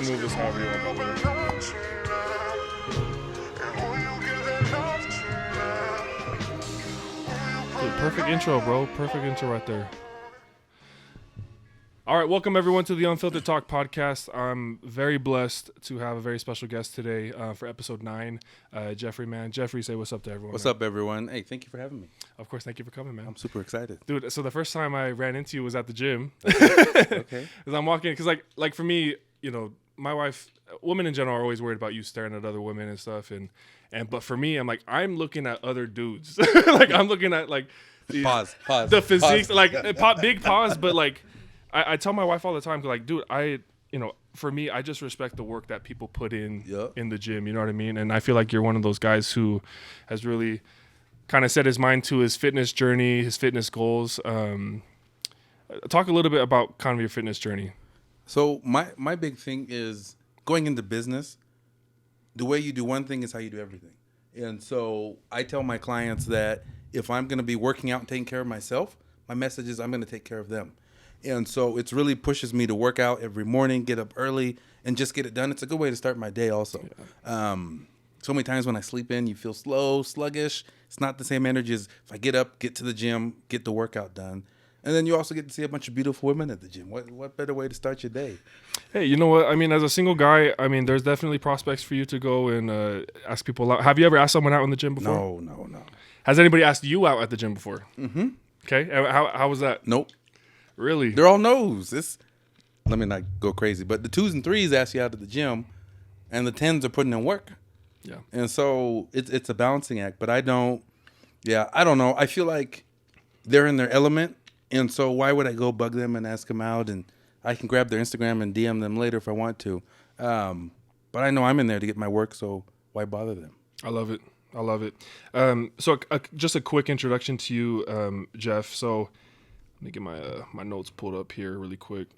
can move this however you want, by the way. Dude, perfect intro, bro. Perfect intro right there. All right, welcome everyone to the Unfiltered Talk podcast. I'm very blessed to have a very special guest today for episode 9, Jeffrey Mann. Jeffrey, say what's up to everyone. What's up, everyone? Hey, thank you for having me. Of course, thank you for coming, man. I'm super excited. Dude, so the first time I ran into you was at the gym. Okay. As I'm walking, because like for me, you know, my wife, women in general are always worried about you staring at other women and stuff, but for me, I'm looking at other dudes. Like I'm looking at like Pause. the physiques, like big pause, but like I tell my wife all the time, like, dude, for me, I just respect the work that people put in the gym. You know what I mean? And I feel like you're one of those guys who has really kind of set his mind to his fitness journey, his fitness goals. Talk a little bit about kind of your fitness journey. So my big thing is going into business. The way you do one thing is how you do everything. And so I tell my clients that if I'm going to be working out and taking care of myself, my message is I'm going to take care of them. And so it really pushes me to work out every morning, get up early, and just get it done. It's a good way to start my day also. Yeah. So many times when I sleep in, you feel slow, sluggish. It's not the same energy as if I get up, get to the gym, get the workout done. And then you also get to see a bunch of beautiful women at the gym. What better way to start your day? Hey, you know what? I mean, as a single guy, there's definitely prospects for you to go and ask people out. Have you ever asked someone out in the gym before? No. Has anybody asked you out at the gym before? Mm-hmm. Okay. How was that? Nope. Really? They're all no's. Let me not go crazy, but the 2s and 3s ask you out at the gym, and the 10s are putting in work. Yeah. And so it's a balancing act, but I don't know. I feel like they're in their element, and so why would I go bug them and ask them out? And I can grab their Instagram and DM them later if I want to. But I know I'm in there to get my work, so why bother them? I love it. So just a quick introduction to you, Jeff. So let me get my notes pulled up here really quick.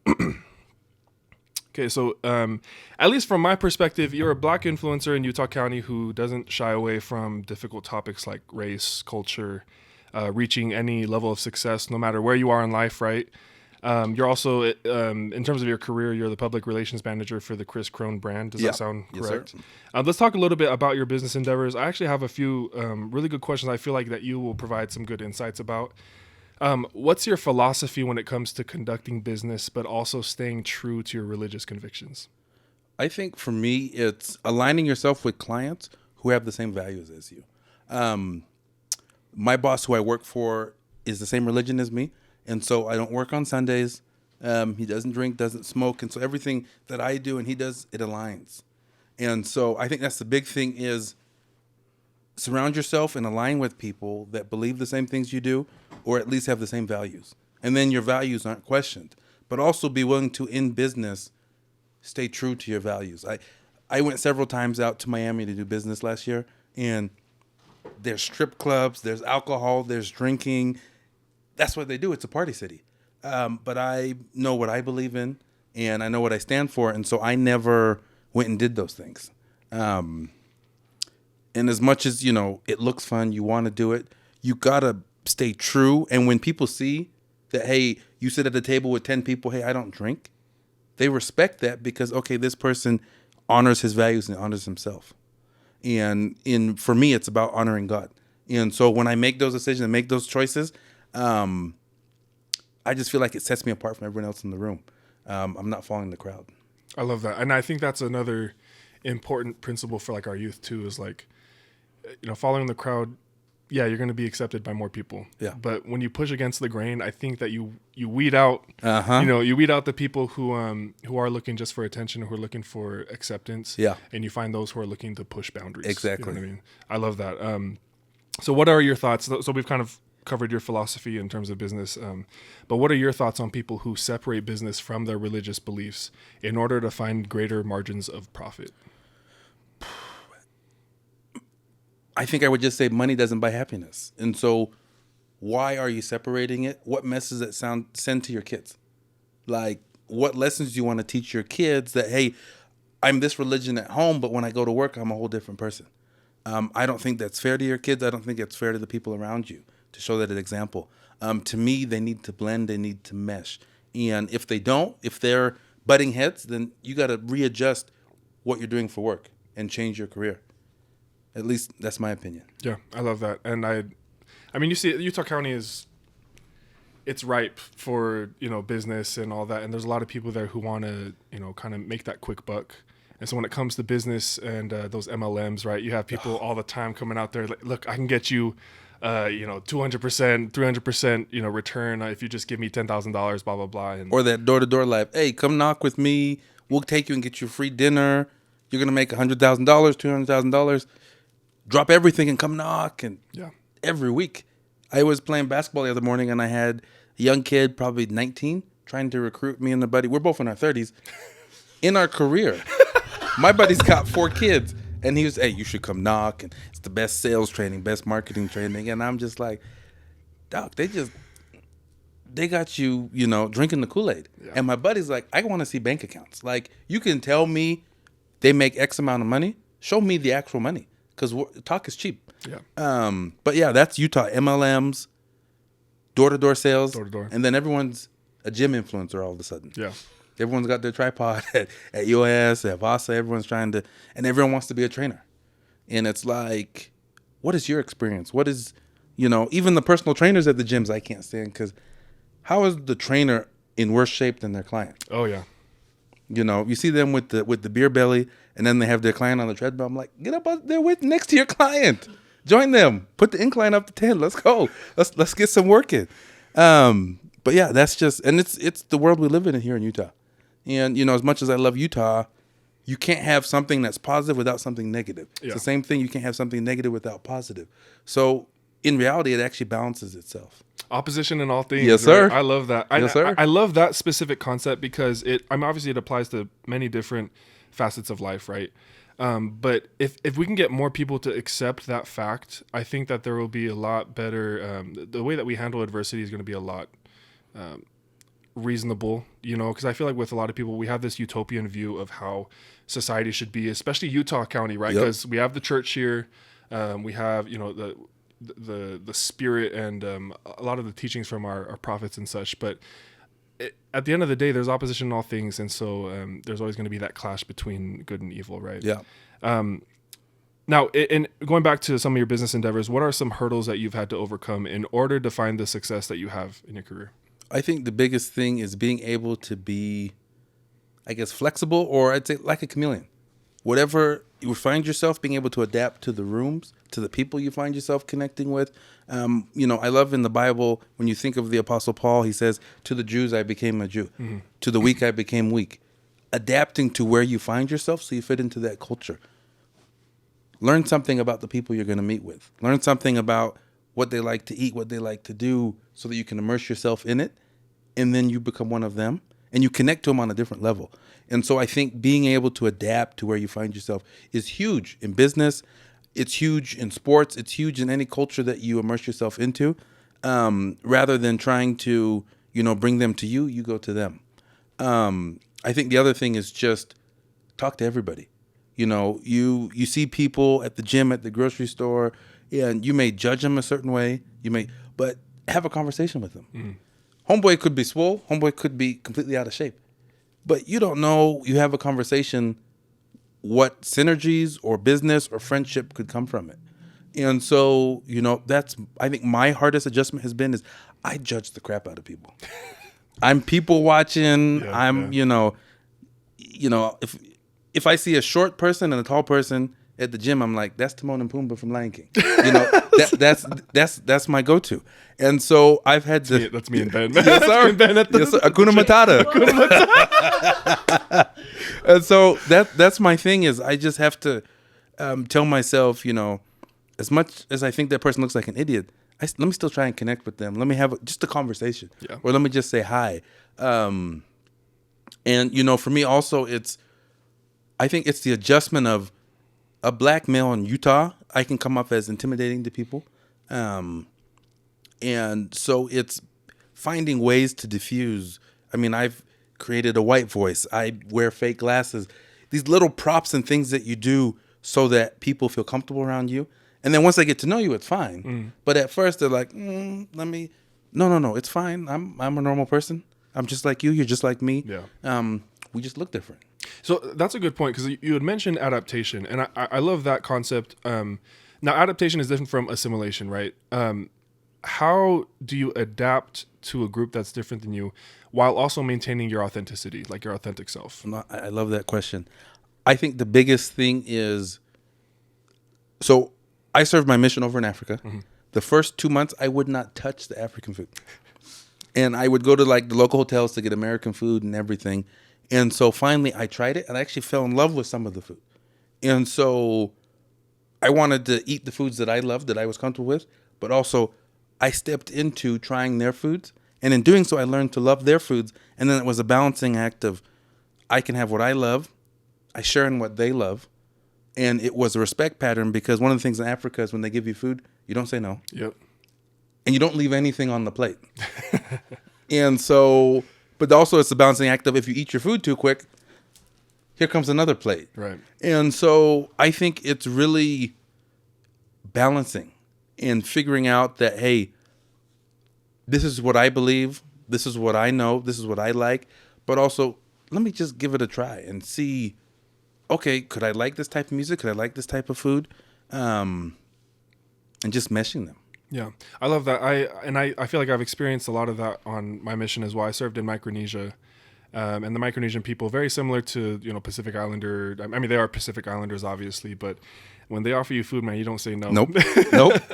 Okay, so at least from my perspective, you're a Black influencer in Utah County who doesn't shy away from difficult topics like race, culture, reaching any level of success, no matter where you are in life, right? You're also, in terms of your career, you're the public relations manager for the Chris Crone brand. Does that sound correct? Yes, sir. Let's talk a little bit about your business endeavors. I actually have a few really good questions I feel like that you will provide some good insights about. What's your philosophy when it comes to conducting business, but also staying true to your religious convictions? I think for me, it's aligning yourself with clients who have the same values as you. My boss, who I work for, is the same religion as me. And so I don't work on Sundays. He doesn't drink, doesn't smoke. And so everything that I do and he does, it aligns. And so I think that's the big thing is surround yourself and align with people that believe the same things you do, or at least have the same values. And then your values aren't questioned. But also be willing to, in business, stay true to your values. I went several times out to Miami to do business last year, and there's strip clubs, there's alcohol, there's drinking. That's what they do. It's a party city. But I know what I believe in, and I know what I stand for, and so I never went and did those things. And as much as, it looks fun, you want to do it, you got to stay true. And when people see that, hey, you sit at a table with 10 people, hey, I don't drink, they respect that because, okay, this person honors his values and honors himself. And for me, it's about honoring God. And so when I make those decisions and make those choices, I just feel like it sets me apart from everyone else in the room. I'm not following the crowd. I love that. And I think that's another important principle for like our youth too, is like, following the crowd. Yeah, you're going to be accepted by more people. Yeah. But when you push against the grain, I think that you weed out, you weed out the people who are looking just for attention, who are looking for acceptance. Yeah. And you find those who are looking to push boundaries. Exactly. You know what I mean? I love that. So what are your thoughts? So we've kind of covered your philosophy in terms of business. But what are your thoughts on people who separate business from their religious beliefs in order to find greater margins of profit? I think I would just say money doesn't buy happiness. And so why are you separating it? What message does it send to your kids? Like, what lessons do you want to teach your kids that, hey, I'm this religion at home, but when I go to work, I'm a whole different person. I don't think that's fair to your kids. I don't think it's fair to the people around you to show that example. To me, they need to blend. They need to mesh. And if they don't, if they're butting heads, then you got to readjust what you're doing for work and change your career. At least that's my opinion. Yeah, I love that. And I mean, you see, Utah County it's ripe for, business and all that. And there's a lot of people there who want to, kind of make that quick buck. And so when it comes to business and those MLMs, right, you have people all the time coming out there like, look, I can get you, 200%, 300%, return if you just give me $10,000, blah, blah, blah. And or that door-to-door life. Hey, come knock with me. We'll take you and get you free dinner. You're going to make $100,000, $200,000. Drop everything and come knock. And every week. I was playing basketball the other morning, and I had a young kid, probably 19, trying to recruit me and a buddy. We're both in our 30s. In our career. My buddy's got 4 kids. And he was, hey, you should come knock. And it's the best sales training, best marketing training. And I'm just like, Doc, they got you, drinking the Kool-Aid. Yeah. And my buddy's like, I want to see bank accounts. Like, you can tell me they make X amount of money. Show me the actual money. Because talk is cheap. Yeah. But yeah, that's Utah. MLMs, door-to-door sales. Door-to-door. And then everyone's a gym influencer all of a sudden. Yeah. Everyone's got their tripod at UAS, at Vasa. Everyone's trying to, and everyone wants to be a trainer. And it's like, what is your experience? What is, even the personal trainers at the gyms I can't stand, because how is the trainer in worse shape than their client? Oh, yeah. You see them with the beer belly, and then they have their client on the treadmill. I'm like, get up out there next to your client. Join them. Put the incline up to 10. Let's go. Let's get some work in. But yeah, that's just, and it's the world we live in here in Utah. And, as much as I love Utah, you can't have something that's positive without something negative. Yeah. It's the same thing. You can't have something negative without positive. So in reality, it actually balances itself. Opposition in all things. Yes, sir. Right? I love that. Yes, sir. I love that specific concept because obviously it applies to many different facets of life, right? But if we can get more people to accept that fact, I think that there will be a lot better. The way that we handle adversity is going to be a lot reasonable, because I feel like with a lot of people, we have this utopian view of how society should be, especially Utah County, right? Because we have the church here, we have, the spirit and a lot of the teachings from our prophets and such. But at the end of the day, there's opposition in all things. And so there's always going to be that clash between good and evil, right? Yeah. Now, in going back to some of your business endeavors, what are some hurdles that you've had to overcome in order to find the success that you have in your career? I think the biggest thing is being able to be, I guess, flexible, or I'd say like a chameleon. Whatever you find yourself, being able to adapt to the rooms, to the people you find yourself connecting with. I love in the Bible, when you think of the Apostle Paul, he says, to the Jews, I became a Jew. Mm-hmm. To the weak, I became weak. Adapting to where you find yourself so you fit into that culture. Learn something about the people you're going to meet with. Learn something about what they like to eat, what they like to do, so that you can immerse yourself in it. And then you become one of them. And you connect to them on a different level. And so I think being able to adapt to where you find yourself is huge in business. It's huge in sports. It's huge in any culture that you immerse yourself into. Rather than trying to, bring them to you, you go to them. I think the other thing is just talk to everybody. You see people at the gym, at the grocery store, and you may judge them a certain way. But have a conversation with them. Mm. Homeboy could be swole. Homeboy could be completely out of shape. But you don't know, you have a conversation, what synergies or business or friendship could come from it. And so, that's, I think my hardest adjustment has been is I judge the crap out of people. I'm people watching. Yeah, if I see a short person and a tall person at the gym, I'm like, that's Timon and Pumbaa from Lion King. That's my go-to. And so I've had to. That's me and Ben. Yes, sir. Ben at the, yes, sir. Hakuna Matata. And so that's my thing is I just have to tell myself, as much as I think that person looks like an idiot, let me still try and connect with them. Let me have just a conversation. Yeah. Or let me just say hi. And, for me also, I think it's the adjustment of a black male in Utah. I can come off as intimidating to people. And so it's finding ways to diffuse. I mean, I've created a white voice. I wear fake glasses. These little props and things that you do so that people feel comfortable around you. And then once they get to know you, it's fine. Mm. But at first they're like, no, it's fine. I'm a normal person. I'm just like you. You're just like me. Yeah. We just look different. So that's a good point, because you had mentioned adaptation, and I love that concept. Now, adaptation is different from assimilation, right? How do you adapt to a group that's different than you while also maintaining your authenticity, like your authentic self? I love that question. I think the biggest thing is, so I served my mission over in Africa. Mm-hmm. The first 2 months, I would not touch the African food. And I would go to like the local hotels to get American food and everything. And so finally I tried it and I actually fell in love with some of the food. And so I wanted to eat the foods that I loved, that I was comfortable with, but also I stepped into trying their foods. And in doing so, I learned to love their foods. And then it was a balancing act of, I can have what I love, I share in what they love. And it was a respect pattern, because one of the things in Africa is when they give you food, you don't say no. Yep. And you don't leave anything on the plate. And so, but also it's a balancing act of, if you eat your food too quick, here comes another plate. Right. And so I think it's really balancing and figuring out that, hey, this is what I believe, this is what I know, this is what I like, but also let me just give it a try and see, okay, could I like this type of music? Could I like this type of food? And just meshing them. Yeah, I love that. I feel like I've experienced a lot of that on my mission as well. I served in Micronesia, and the Micronesian people, very similar to, Pacific Islander. I mean, they are Pacific Islanders, obviously, but when they offer you food, man, you don't say no. Nope,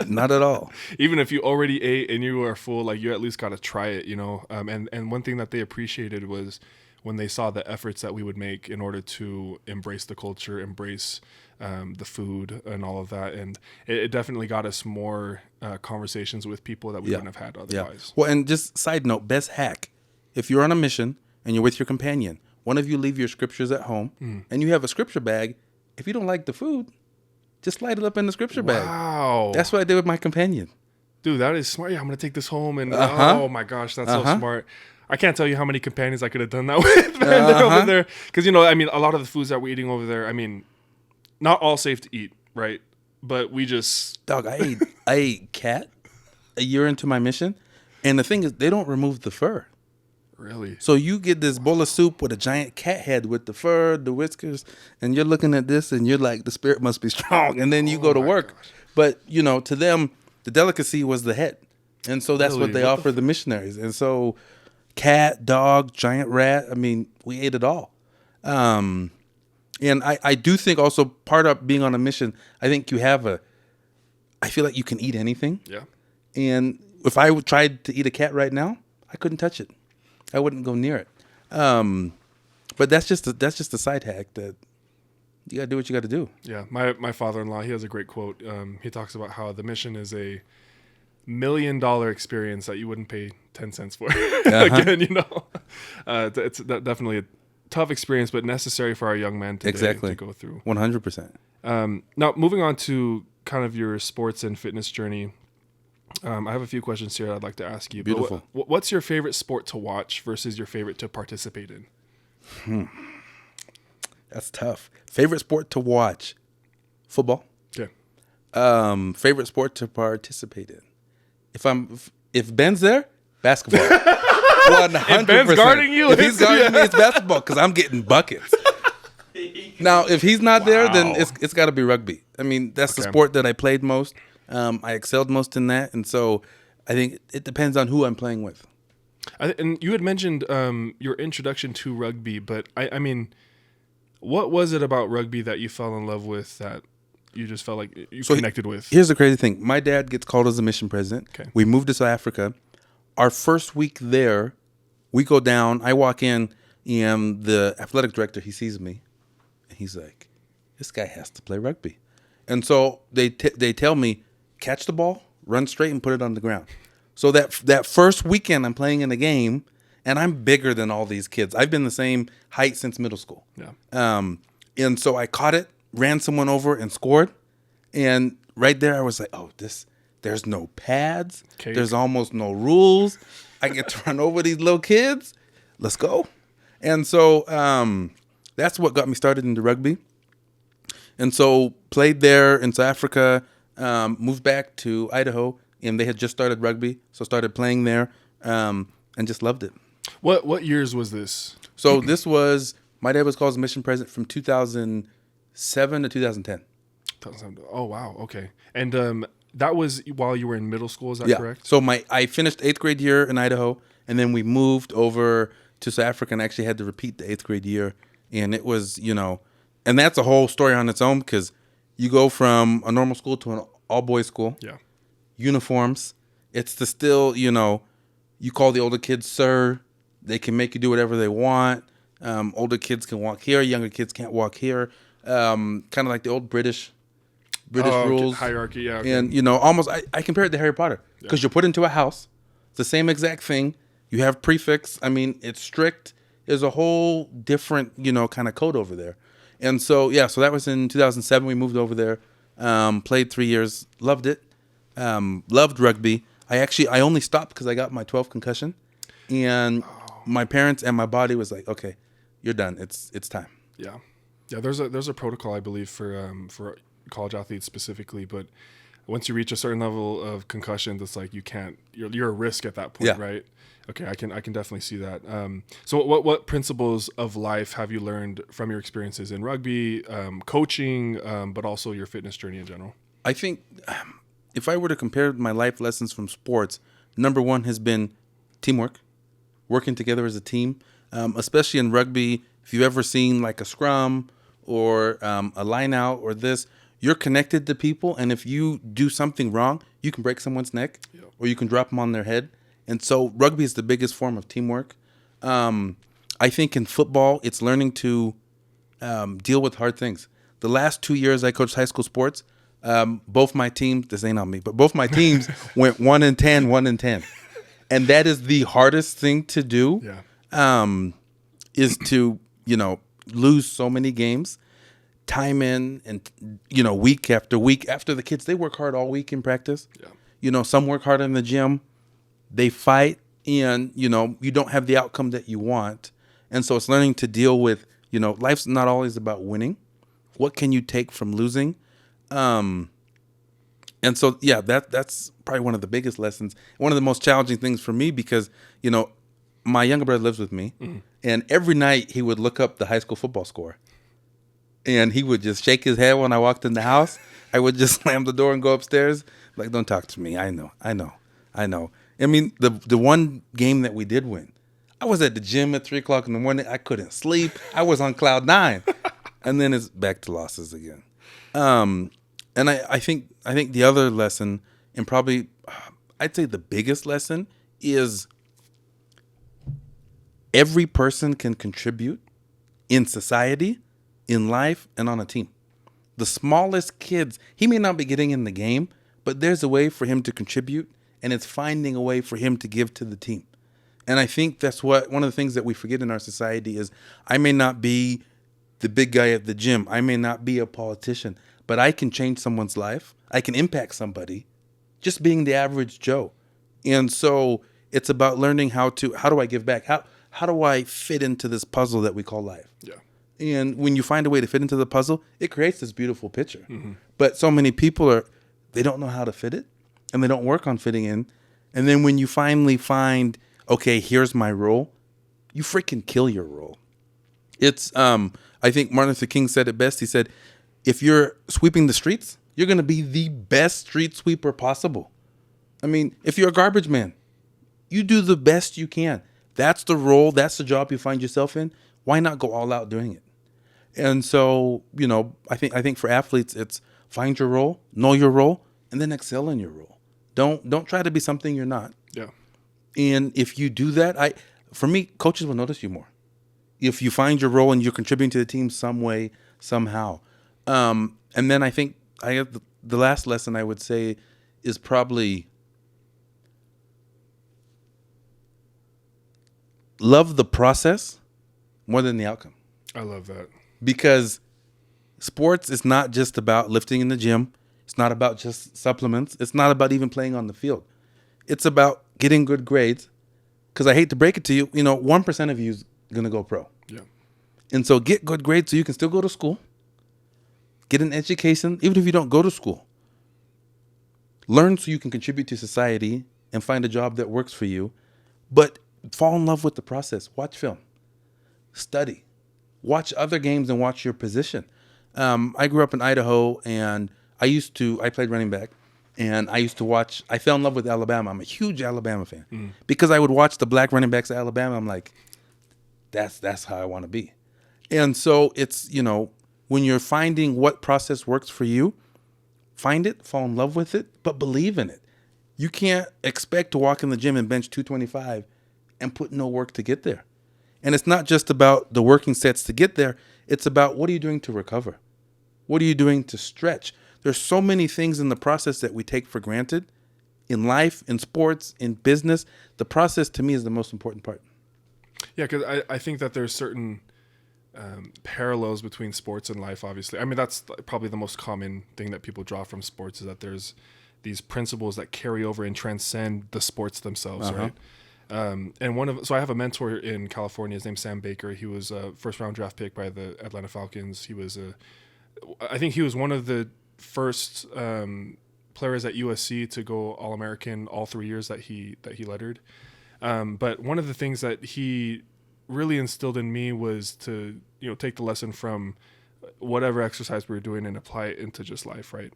not at all. Even if you already ate and you are full, like, you at least got to try it, And one thing that they appreciated was when they saw the efforts that we would make in order to embrace the culture, embrace the food and all of that. And it definitely got us more conversations with people that we wouldn't have had otherwise. Well, and just side note, best hack, if you're on a mission and you're with your companion, one of you leave your scriptures at home and you have a scripture bag. If you don't like the food, just slide it up in the scripture bag. Wow. That's what I did with my companion. Dude, that is smart. Yeah, I'm going to take this home. And oh my gosh, that's so smart. I can't tell you how many companions I could have done that with, man, over there. Because, a lot of the foods that we're eating over there, not all safe to eat, right? But we just... Dog, I ate cat a year into my mission. And the thing is, they don't remove the fur. Really? So you get this bowl of soup with a giant cat head with the fur, the whiskers, and you're looking at this and you're like, the spirit must be strong. And then you go to work. Gosh. But, to them, the delicacy was the head. And so that's what they offer the missionaries. And so... cat, dog, giant rat. We ate it all. And I do think also part of being on a mission, I think I feel like you can eat anything. Yeah. And if I tried to eat a cat right now, I couldn't touch it. I wouldn't go near it. But that's just a side hack that you got to do what you got to do. Yeah. My father-in-law, he has a great quote. He talks about how the mission is a $1 million experience that you wouldn't pay 10 cents for. Again, it's definitely a tough experience, but necessary for our young men today to go through. 100%. Now, moving on to kind of your sports and fitness journey, I have a few questions here I'd like to ask you. Beautiful. What's your favorite sport to watch versus your favorite to participate in? That's tough. Favorite sport to watch? Football. Okay. Favorite sport to participate in? If Ben's there, basketball. 100%. If Ben's guarding you, if he's guarding me, it's basketball because I'm getting buckets. Now, if he's not there, then it's got to be rugby. That's the sport that I played most. I excelled most in that, and so I think it depends on who I'm playing with. And you had mentioned your introduction to rugby, but what was it about rugby that you fell in love with that you just felt like you connected with? Here's the crazy thing. My dad gets called as a mission president. Okay. We moved to South Africa. Our first week there, we go down. I walk in, and the athletic director, he sees me, and he's like, this guy has to play rugby. And so they tell me, catch the ball, run straight, and put it on the ground. So that first weekend, I'm playing in a game, and I'm bigger than all these kids. I've been the same height since middle school. Yeah. And so I caught it, ran someone over and scored. And right there, I was like, oh, there's no pads. Cake. There's almost no rules. I get to run over these little kids. Let's go. And so that's what got me started into rugby. And so played there in South Africa, moved back to Idaho, and they had just started rugby. So started playing there and just loved it. What years was this? So this was My dad was called as mission president from 2007 to 2010. Oh wow, okay. And that was while you were in middle school, is that Yeah. correct? So I finished 8th grade year in Idaho, and then we moved over to South Africa and actually had to repeat the 8th grade year. And it was, and that's a whole story on its own because you go from a normal school to an all-boys school. Yeah. Uniforms. It's the still, you call the older kids sir. They can make you do whatever they want. Older kids can walk here. Younger kids can't walk here. Kind of like the old British rules. Hierarchy, yeah. Okay. And, almost, I compare it to Harry Potter because you're put into a house. It's the same exact thing. You have prefix. I mean, it's strict. There's a whole different, kind of code over there. And so, so that was in 2007. We moved over there, played 3 years, loved it, loved rugby. I only stopped because I got my 12th concussion. And my parents and my body was like, okay, you're done. It's time. Yeah. Yeah, there's a protocol, I believe, for college athletes specifically, but once you reach a certain level of concussion, that's like you're a risk at that point, right? Okay, I can definitely see that. So what principles of life have you learned from your experiences in rugby, coaching, but also your fitness journey in general? I think if I were to compare my life lessons from sports, number one has been teamwork, working together as a team, especially in rugby. If you've ever seen like a scrum or a line out or this, you're connected to people. And if you do something wrong, you can break someone's neck or you can drop them on their head. And so rugby is the biggest form of teamwork. I think in football, it's learning to deal with hard things. The last 2 years I coached high school sports, both my teams, this ain't on me, but both my teams went 1-10, 1-10. And that is the hardest thing to do, is to, lose so many games, time in and, week after week. After the kids, they work hard all week in practice. Yeah. Some work hard in the gym. They fight and, you don't have the outcome that you want. And so it's learning to deal with, life's not always about winning. What can you take from losing? And so, that's probably one of the biggest lessons. One of the most challenging things for me because, my younger brother lives with me. Mm-hmm. And every night he would look up the high school football score. And he would just shake his head when I walked in the house. I would just slam the door and go upstairs. Like, don't talk to me. I know. I mean, the one game that we did win, I was at the gym at 3 o'clock in the morning. I couldn't sleep. I was on cloud 9. And then it's back to losses again. And I think the other lesson, and probably I'd say the biggest lesson, is every person can contribute in society, in life, and on a team. The smallest kids, he may not be getting in the game, but there's a way for him to contribute, and it's finding a way for him to give to the team. And I think that's one of the things that we forget in our society is I may not be the big guy at the gym. I may not be a politician, but I can change someone's life. I can impact somebody just being the average Joe. And so it's about learning how do I give back? How do I fit into this puzzle that we call life? Yeah. And when you find a way to fit into the puzzle, it creates this beautiful picture. Mm-hmm. But so many people they don't know how to fit it, and they don't work on fitting in. And then when you finally find, okay, here's my role, you freaking kill your role. It's, I think Martin Luther King said it best. He said, if you're sweeping the streets, you're going to be the best street sweeper possible. I mean, if you're a garbage man, you do the best you can. That's the role. That's the job you find yourself in. Why not go all out doing it? And so, I think for athletes, it's find your role, know your role, and then excel in your role. Don't try to be something you're not. Yeah. And if you do that, for me, coaches will notice you more. If you find your role and you're contributing to the team some way, somehow. And then I think the last lesson I would say is probably love the process more than the outcome. I love that. Because sports is not just about lifting in the gym. It's not about just supplements. It's not about even playing on the field. It's about getting good grades. Because I hate to break it to you, 1% of you is going to go pro. Yeah. And so get good grades so you can still go to school. Get an education, even if you don't go to school. Learn so you can contribute to society and find a job that works for you. But fall in love with the process. Watch film. Study. watch other games and watch your position. I grew up in Idaho, and I played running back, and I fell in love with Alabama. I'm a huge Alabama fan because I would watch the black running backs of Alabama. I'm like, that's how I want to be. And so it's, when you're finding what process works for you, find it, fall in love with it, but believe in it. You can't expect to walk in the gym and bench 225 and put no work to get there. And it's not just about the working sets to get there. It's about, what are you doing to recover? What are you doing to stretch? There's so many things in the process that we take for granted in life, in sports, in business. The process to me is the most important part. Yeah, because I think that there's certain parallels between sports and life, obviously. I mean, that's probably the most common thing that people draw from sports, is that there's these principles that carry over and transcend the sports themselves, right? And so I have a mentor in California. His name's Sam Baker. He was a first-round draft pick by the Atlanta Falcons. I think he was one of the first players at USC to go All-American all 3 years that he lettered. But one of the things that he really instilled in me was to, take the lesson from whatever exercise we were doing and apply it into just life, right?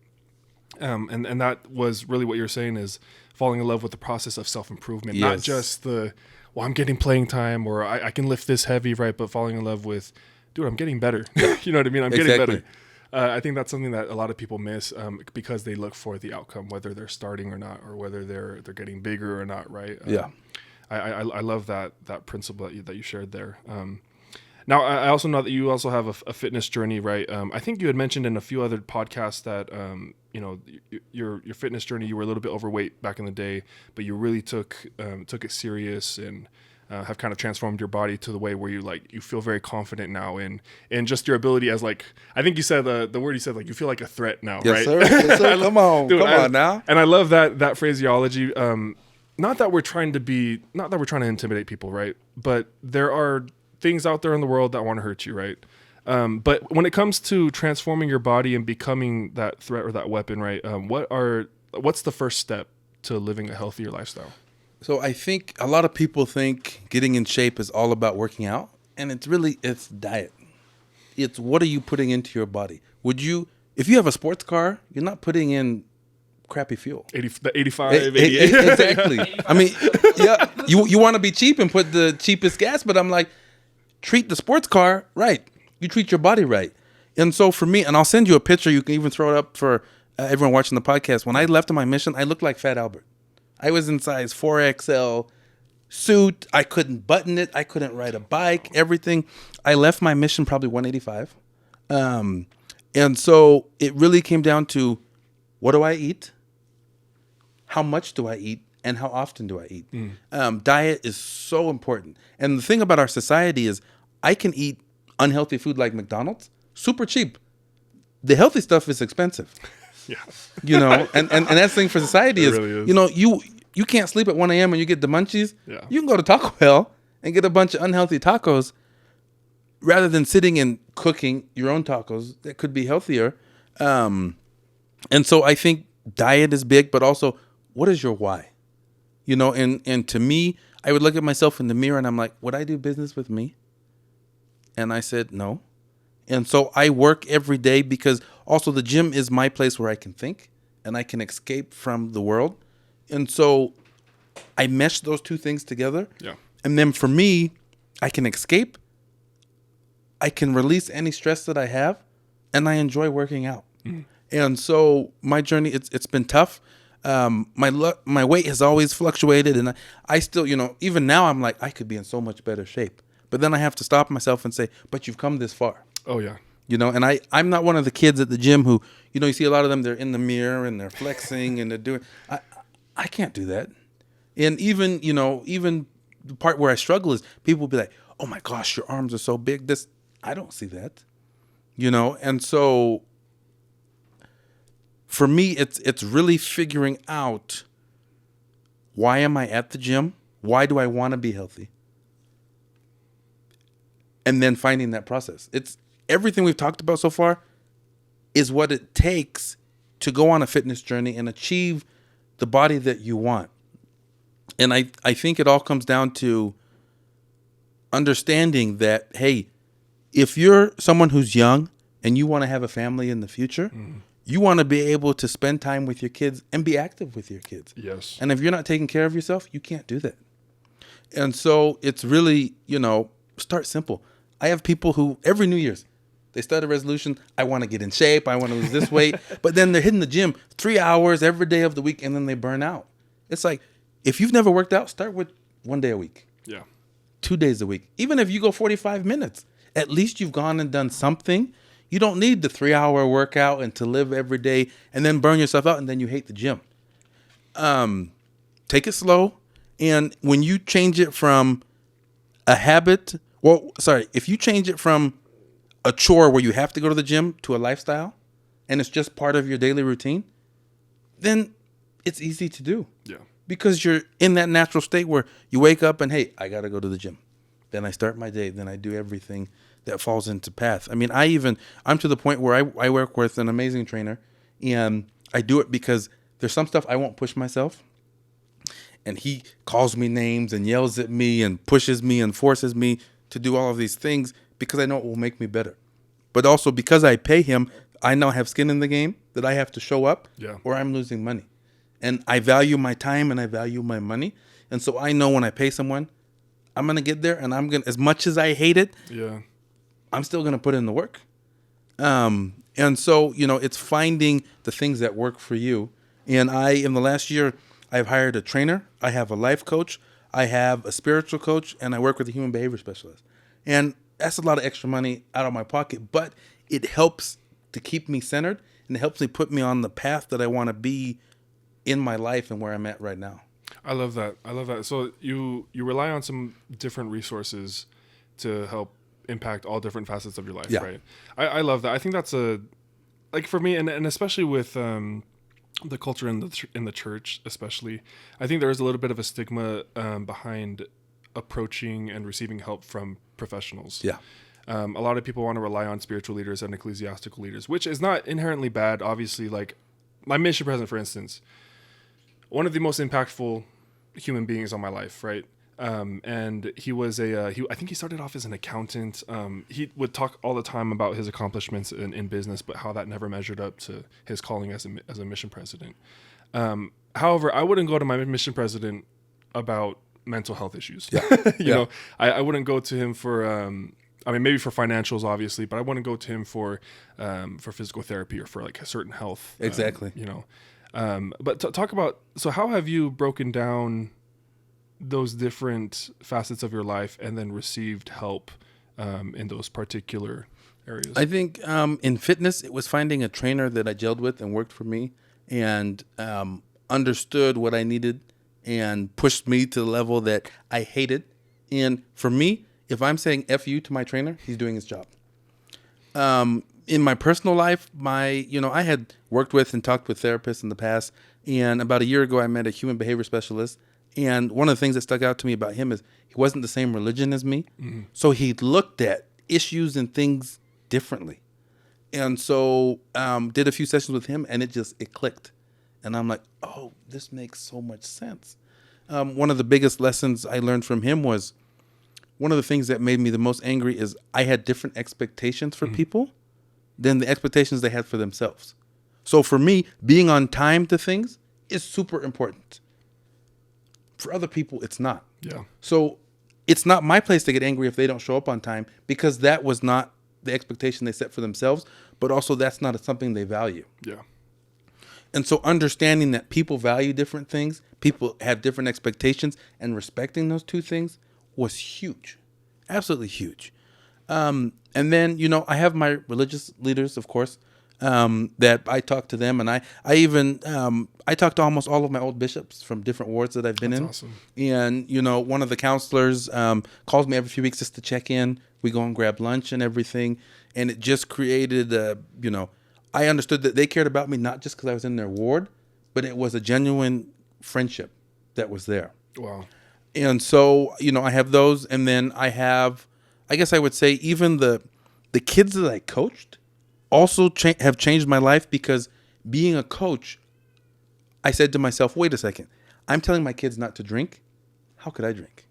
And that was really what you're saying, is falling in love with the process of self-improvement, not just I'm getting playing time, or I can lift this heavy, right? But falling in love with, dude, I'm getting better. You know what I mean? I'm getting better. I think that's something that a lot of people miss because they look for the outcome, whether they're starting or not, or whether they're getting bigger or not, right? I love that principle that you shared there. Now, I also know that you also have a fitness journey, right? I think you had mentioned in a few other podcasts that, your fitness journey, you were a little bit overweight back in the day, but you really took it serious and have kind of transformed your body to the way where you feel very confident now in just your ability as, like, I think you said the word you said, like, you feel like a threat now, right? Yes, sir. Come on, dude, come on now. And I love that phraseology. Not that we're trying to intimidate people, right? But there are things out there in the world that want to hurt you, right? But when it comes to transforming your body and becoming that threat or that weapon, right? What's the first step to living a healthier lifestyle? So I think a lot of people think getting in shape is all about working out, and it's diet. It's, what are you putting into your body? If you have a sports car, you're not putting in crappy fuel. 85, 88. Exactly. I mean, yeah, you want to be cheap and put the cheapest gas, but I'm like, treat the sports car right. You treat your body right. And so for me, and I'll send you a picture, you can even throw it up for everyone watching the podcast. When I left on my mission, I looked like Fat Albert. I was in size 4XL suit. I couldn't button it. I couldn't ride a bike, everything. I left my mission probably 185. And so it really came down to, what do I eat? How much do I eat? And how often do I eat? Diet is so important. And the thing about our society is, I can eat unhealthy food like McDonald's, super cheap. The healthy stuff is expensive. Yeah. And that's the thing for society is, really you can't sleep at 1 a.m. and you get the munchies. Yeah. You can go to Taco Bell and get a bunch of unhealthy tacos rather than sitting and cooking your own tacos that could be healthier. And so I think diet is big, but also, what is your why? And to me, I would look at myself in the mirror and I'm like, would I do business with me? And I said, no. And so I work every day, because also the gym is my place where I can think and I can escape from the world. And so I mesh those two things together. Yeah. And then for me, I can escape. I can release any stress that I have, and I enjoy working out. And so my journey, it's been tough. My weight has always fluctuated, and I still, even now I'm like, I could be in so much better shape. But then I have to stop myself and say, but you've come this far. Oh, yeah. And I'm not one of the kids at the gym who, you see a lot of them, they're in the mirror and they're flexing and they're doing, I can't do that. And even the part where I struggle is people will be like, oh my gosh, your arms are so big. I don't see that, And so for me, it's really figuring out, why am I at the gym? Why do I want to be healthy? And then finding that process. It's everything we've talked about so far is what it takes to go on a fitness journey and achieve the body that you want. And I think it all comes down to understanding that, hey, if you're someone who's young and you want to have a family in the future, you want to be able to spend time with your kids and be active with your kids. Yes. And if you're not taking care of yourself, you can't do that. And so it's really, start simple. I have people who every New Year's, they start a resolution. I want to get in shape. I want to lose this weight. But then they're hitting the gym 3 hours every day of the week, and then they burn out. It's like, if you've never worked out, start with 1 day a week. Yeah. 2 days a week. Even if you go 45 minutes, at least you've gone and done something. You don't need the 3-hour workout and to live every day and then burn yourself out and then you hate the gym. Take it slow. And when you change it from a habit, if you change it from a chore where you have to go to the gym to a lifestyle and it's just part of your daily routine, then it's easy to do. Yeah. Because you're in that natural state where you wake up and, hey, I got to go to the gym. Then I start my day. Then I do everything that falls into path. I mean, I'm to the point where I work with an amazing trainer, and I do it because there's some stuff I won't push myself. And he calls me names and yells at me and pushes me and forces me to do all of these things because I know it will make me better. But also because I pay him, I now have skin in the game that I have to show up or I'm losing money. And I value my time and I value my money. And so I know when I pay someone, I'm going to get there and I'm going to, as much as I hate it, I'm still going to put in the work. And so, it's finding the things that work for you. And in the last year, I've hired a trainer. I have a life coach. I have a spiritual coach, and I work with a human behavior specialist. And that's a lot of extra money out of my pocket, but it helps to keep me centered and it helps me put me on the path that I want to be in my life and where I'm at right now. I love that. So you rely on some different resources to help impact all different facets of your life, right? I love that. I think that's for me, and especially with the culture in the church, especially, I think there is a little bit of a stigma behind approaching and receiving help from professionals. Yeah. A lot of people want to rely on spiritual leaders and ecclesiastical leaders, which is not inherently bad. Obviously, like my mission president, for instance, one of the most impactful human beings on my life, right? And he was I think he started off as an accountant. He would talk all the time about his accomplishments in business, but how that never measured up to his calling as a mission president. However, I wouldn't go to my mission president about mental health issues. You know, I wouldn't go to him for, maybe for financials, obviously, but I wouldn't go to him for physical therapy or for like a certain health. Exactly. But talk about, so how have you broken down those different facets of your life and then received help in those particular areas? I think in fitness, it was finding a trainer that I gelled with and worked for me and understood what I needed and pushed me to the level that I hated. And for me, if I'm saying F you to my trainer, he's doing his job. In my personal life, I had worked with and talked with therapists in the past. And about a year ago, I met a human behavior specialist. And one of the things that stuck out to me about him is he wasn't the same religion as me. Mm-hmm. So he looked at issues and things differently. And so did a few sessions with him and it clicked. And I'm like, oh, this makes so much sense. One of the biggest lessons I learned from him was one of the things that made me the most angry is I had different expectations for people than the expectations they had for themselves. So for me, being on time to things is super important. For other people, it's not. Yeah. So it's not my place to get angry if they don't show up on time because that was not the expectation they set for themselves, but also that's not something they value. Yeah. And so understanding that people value different things, people have different expectations, and respecting those two things was huge. Absolutely huge. And then, I have my religious leaders, of course, that I talk to them. And I even talk to almost all of my old bishops from different wards that I've been in. Awesome. And, one of the counselors calls me every few weeks just to check in. We go and grab lunch and everything. And it just created, I understood that they cared about me not just because I was in their ward, but it was a genuine friendship that was there. Wow. And so, I have those. And then I have, I guess I would say even the kids that I coached also have changed my life because being a coach, I said to myself, wait a second, I'm telling my kids not to drink. How could I drink?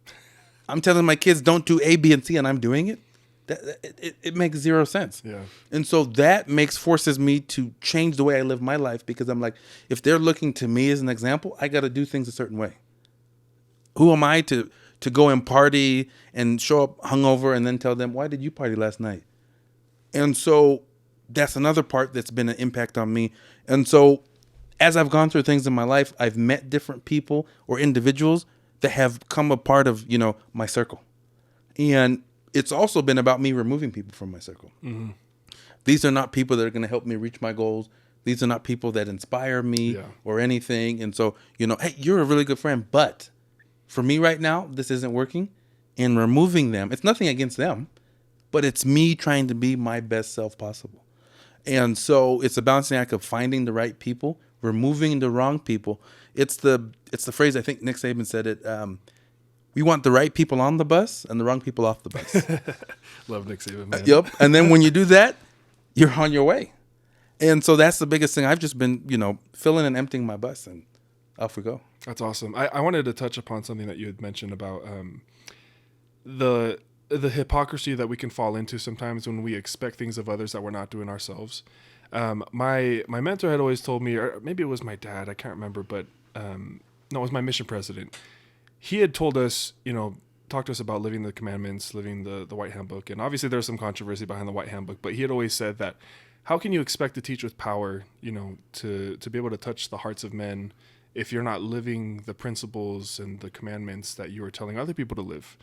I'm telling my kids don't do A, B, and C, and I'm doing it. It makes zero sense. Yeah. And so that forces me to change the way I live my life, because I'm like, if they're looking to me as an example, I got to do things a certain way. Who am I to go and party and show up hungover and then tell them, why did you party last night? And so that's another part that's been an impact on me. And so as I've gone through things in my life, I've met different people or individuals that have come a part of, my circle. And it's also been about me removing people from my circle. Mm-hmm. These are not people that are going to help me reach my goals. These are not people that inspire me or anything. And so, hey, you're a really good friend, but for me right now, this isn't working. And removing them, it's nothing against them, but it's me trying to be my best self possible. And so it's a balancing act of finding the right people, removing the wrong people. It's the phrase, I think Nick Saban said it, we want the right people on the bus and the wrong people off the bus. Love Nick Saban, man. Yep. And then when you do that, you're on your way. And so that's the biggest thing. I've just been, filling and emptying my bus, and off we go. That's awesome. I wanted to touch upon something that you had mentioned about the hypocrisy that we can fall into sometimes when we expect things of others that we're not doing ourselves. My mentor had always told me, or maybe it was my dad, I can't remember, but no, it was my mission president. He had told us, talked to us about living the commandments, living the White Handbook. And obviously there's some controversy behind the White Handbook, but he had always said that how can you expect to teach with power, to be able to touch the hearts of men if you're not living the principles and the commandments that you are telling other people to live?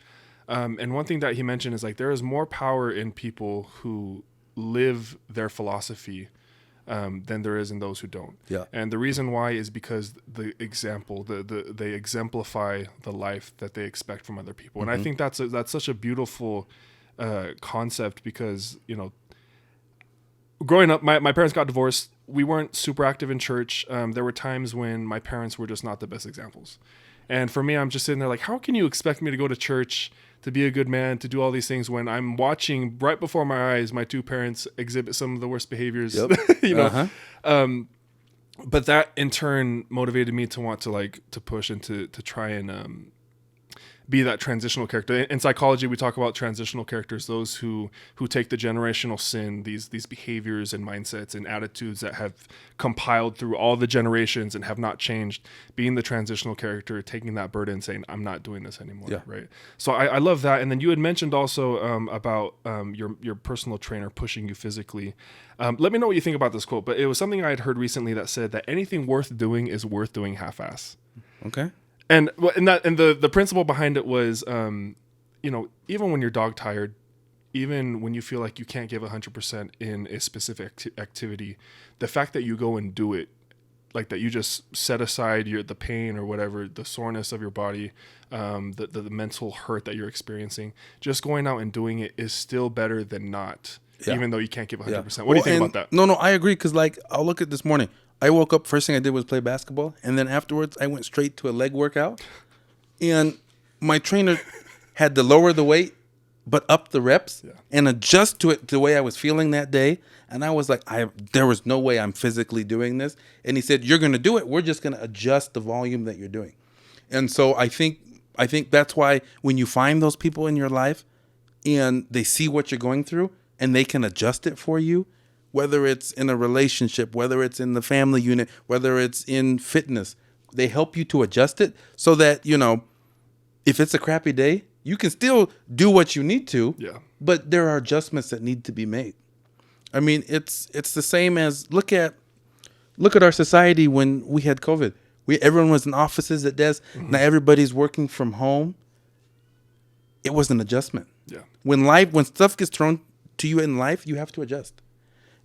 And one thing that he mentioned is like, there is more power in people who live their philosophy than there is in those who don't. Yeah. And the reason why is because they exemplify the life that they expect from other people. And I think that's such a beautiful concept, because, growing up, my parents got divorced. We weren't super active in church. There were times when my parents were just not the best examples. And for me, I'm just sitting there like, how can you expect me to go to church, to be a good man, to do all these things when I'm watching right before my eyes my two parents exhibit some of the worst behaviors, But that in turn motivated me to want to push and to try and be that transitional character. In psychology, we talk about transitional characters, those who take the generational sin, these behaviors and mindsets and attitudes that have compiled through all the generations and have not changed, being the transitional character, taking that burden, saying, I'm not doing this anymore, right? So I love that. And then you had mentioned also about your personal trainer pushing you physically. Let me know what you think about this quote, but it was something I had heard recently that said that anything worth doing is worth doing half-ass. Okay. And the principle behind it was, even when you're dog tired, even when you feel like you can't give 100% in a specific activity, the fact that you go and do it, like that you just set aside the pain or whatever, the soreness of your body, the mental hurt that you're experiencing, just going out and doing it is still better than not, even though you can't give 100%. Yeah. What do you think about that? No, I agree. Because I'll look at this morning. I woke up, first thing I did was play basketball. And then afterwards, I went straight to a leg workout. And my trainer had to lower the weight, but up the reps and adjust to it the way I was feeling that day. And I was like, there was no way I'm physically doing this. And he said, you're going to do it. We're just going to adjust the volume that you're doing. And so I think that's why when you find those people in your life and they see what you're going through and they can adjust it for you, whether it's in a relationship, whether it's in the family unit, whether it's in fitness, they help you to adjust it so that, if it's a crappy day, you can still do what you need to, but there are adjustments that need to be made. I mean, it's the same as look at our society when we had COVID. Everyone was in offices at desks. Now everybody's working from home. It was an adjustment. Yeah. When stuff gets thrown to you in life, you have to adjust.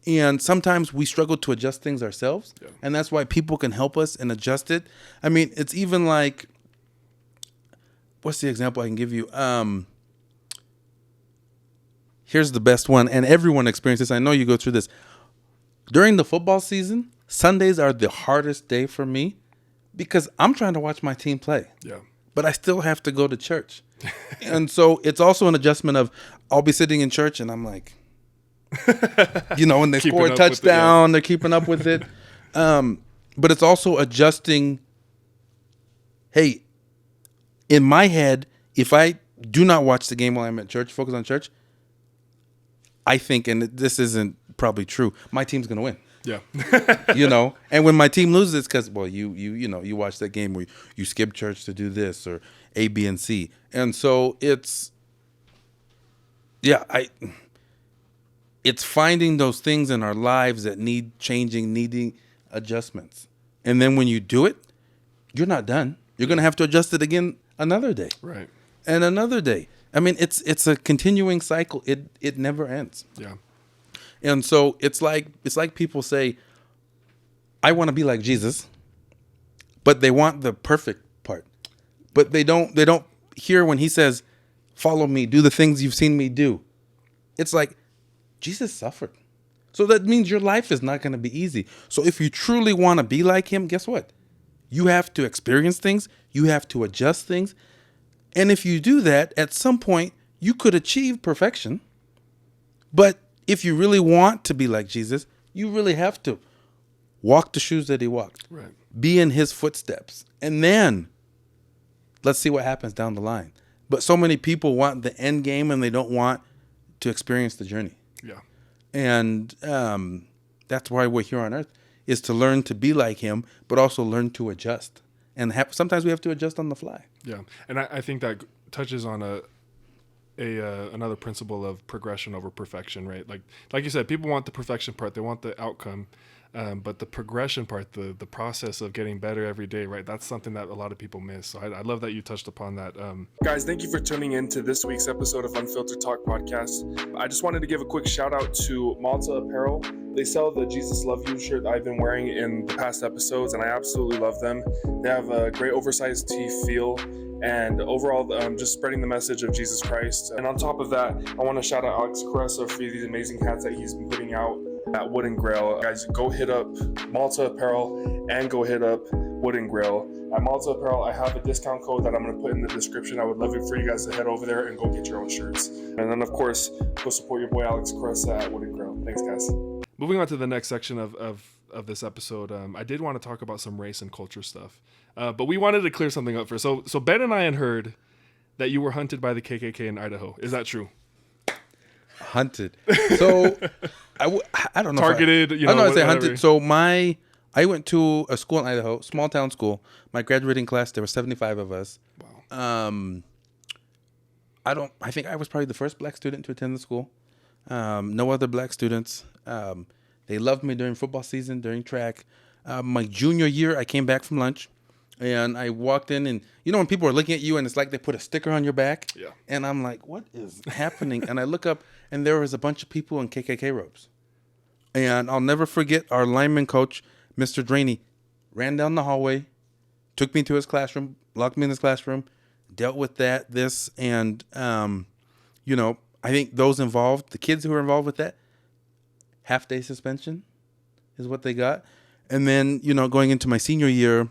And sometimes we struggle to adjust things ourselves. Yeah. And that's why people can help us and adjust it. I mean, it's even like, what's the example I can give you? Here's the best one. And everyone experiences this. I know you go through this. During the football season, Sundays are the hardest day for me because I'm trying to watch my team play. Yeah. But I still have to go to church. And so it's also an adjustment of I'll be sitting in church and I'm like, when they score a touchdown, they're keeping up with it. But it's also adjusting. Hey, in my head, if I do not watch the game while I'm at church, focus on church, I think, and this isn't probably true, my team's going to win. Yeah. And when my team loses, because, well, you watch that game where you skip church to do this or A, B, and C. And so it's finding those things in our lives that need changing, needing adjustments. And then when you do it, you're not done. You're going to have to adjust it again another day. Right. And another day. I mean, it's a continuing cycle. It never ends. Yeah. And so it's like people say, I want to be like Jesus, but they want the perfect part. But they don't hear when he says, follow me, do the things you've seen me do. It's like Jesus suffered. So that means your life is not going to be easy. So if you truly want to be like him, guess what? You have to experience things. You have to adjust things. And if you do that, at some point, you could achieve perfection. But if you really want to be like Jesus, you really have to walk the shoes that he walked. Right. Be in his footsteps. And then let's see what happens down the line. But so many people want the end game and they don't want to experience the journey. Yeah. And that's why we're here on earth, is to learn to be like him, but also learn to adjust. And sometimes we have to adjust on the fly. Yeah. And I think that touches on another principle of progression over perfection, right? Like you said, people want the perfection part. They want the outcome. But the progression part, the process of getting better every day, right? That's something that a lot of people miss. So I love that you touched upon that. Guys, thank you for tuning in to this week's episode of Unfiltered Talk podcast. I just wanted to give a quick shout out to Malta Apparel. They sell the Jesus Love You shirt that I've been wearing in the past episodes, and I absolutely love them. They have a great oversized tee feel, and overall just spreading the message of Jesus Christ. And on top of that, I want to shout out Alex Caressa for these amazing hats that he's been putting out at Wood and Grail. Guys, go hit up Malta Apparel and go hit up Wood and Grail. At Malta Apparel, I have a discount code that I'm going to put in the description. I would love it for you guys to head over there and go get your own shirts. And then, of course, go support your boy Alex Caressa at Wood and Grail. Thanks, guys. Moving on to the next section of this episode, I did want to talk about some race and culture stuff. But we wanted to clear something up first. So Ben and I had heard that you were hunted by the KKK in Idaho. Is that true? Hunted. So I don't know. Targeted. I don't know. I say hunted. So I went to a school in Idaho, small town school. My graduating class, there were 75 of us. Wow. I think I was probably the first black student to attend the school. No other black students. They loved me during football season, during track. My junior year, I came back from lunch. And I walked in, and when people are looking at you and it's like they put a sticker on your back. Yeah. And I'm like, what is happening? And I look up, and there was a bunch of people in KKK robes. And I'll never forget our lineman coach, Mr. Draney, ran down the hallway, took me to his classroom, locked me in his classroom, dealt with this. And, I think those involved, the kids who were involved with that, half-day suspension is what they got. And then, going into my senior year,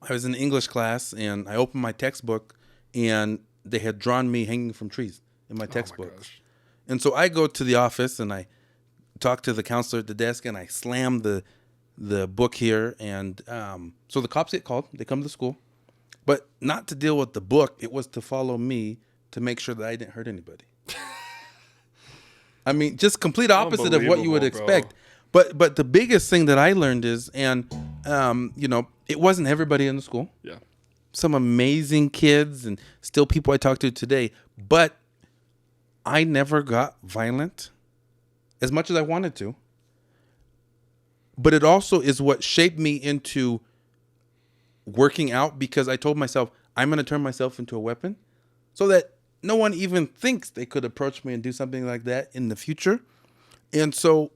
I was in the English class, and I opened my textbook, and they had drawn me hanging from trees in my textbooks. And so I go to the office, and I talk to the counselor at the desk, and I slam the book here. And so the cops get called. They come to the school. But not to deal with the book. It was to follow me to make sure that I didn't hurt anybody. I mean, just complete opposite of what you would expect. But the biggest thing that I learned is, it wasn't everybody in the school. Yeah. Some amazing kids and still people I talk to today. But I never got violent as much as I wanted to. But it also is what shaped me into working out, because I told myself, I'm going to turn myself into a weapon so that no one even thinks they could approach me and do something like that in the future. And so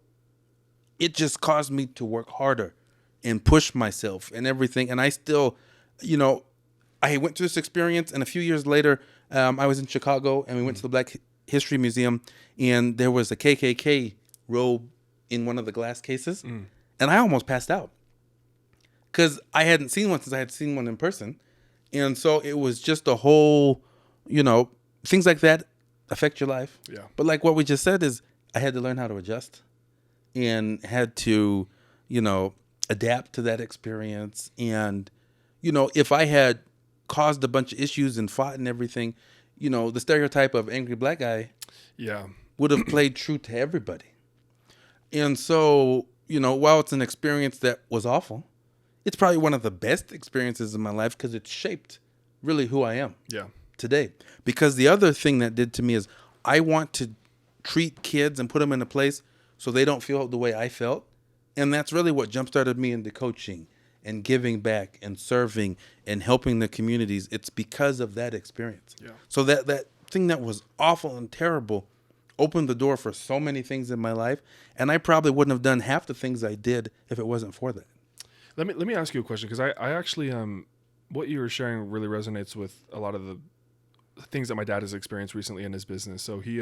it just caused me to work harder and push myself and everything. And I still, I went through this experience, and a few years later, I was in Chicago, and we went to the Black History Museum, and there was a KKK robe in one of the glass cases. And I almost passed out because I hadn't seen one since I had seen one in person. And so it was just a whole, things like that affect your life. Yeah. But like what we just said is, I had to learn how to adjust and had to, adapt to that experience. And, if I had caused a bunch of issues and fought and everything, the stereotype of angry black guy. Yeah. would have played true to everybody. And so, while it's an experience that was awful, it's probably one of the best experiences in my life because it shaped really who I am today. Because the other thing that did to me is I want to treat kids and put them in a place so they don't feel the way I felt. And that's really what jump-started me into coaching and giving back and serving and helping the communities. It's because of that experience. Yeah. So that thing that was awful and terrible opened the door for so many things in my life. And I probably wouldn't have done half the things I did if it wasn't for that. Let me ask you a question, because I actually what you were sharing really resonates with a lot of the things that my dad has experienced recently in his business. So he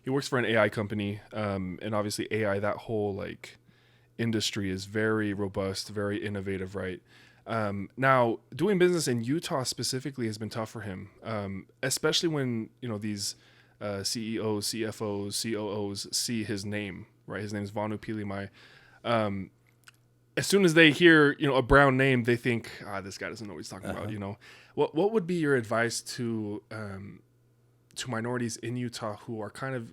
works for an AI company, and obviously AI, that whole like industry is very robust, very innovative, right? Now, doing business in Utah specifically has been tough for him, especially when these CEOs, CFOs, COOs see his name, right? His name is Alema-Pilimai. As soon as they hear a brown name, they think, this guy doesn't know what he's talking about. What would be your advice to minorities in Utah who are kind of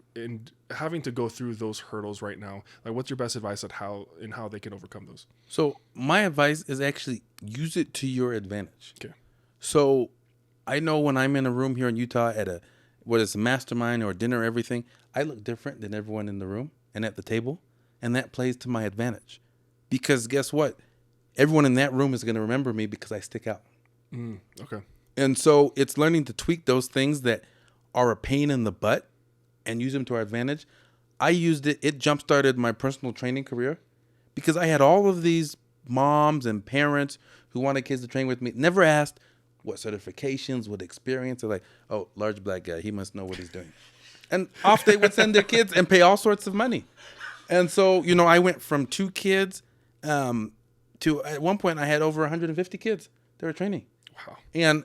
having to go through those hurdles right now? Like, what's your best advice on how they can overcome those? So my advice is actually use it to your advantage. Okay. So I know when I'm in a room here in Utah at a mastermind or dinner or everything, I look different than everyone in the room and at the table, and that plays to my advantage. Because guess what? Everyone in that room is going to remember me because I stick out. Okay. And so it's learning to tweak those things that are a pain in the butt and use them to our advantage. I used it. It jump-started my personal training career because I had all of these moms and parents who wanted kids to train with me. Never asked what certifications, what experience. They're like, oh, large black guy, he must know what he's doing. And off they would send their kids and pay all sorts of money. And so, I went from 2 kids to at one point I had over 150 kids that were training. Wow. And,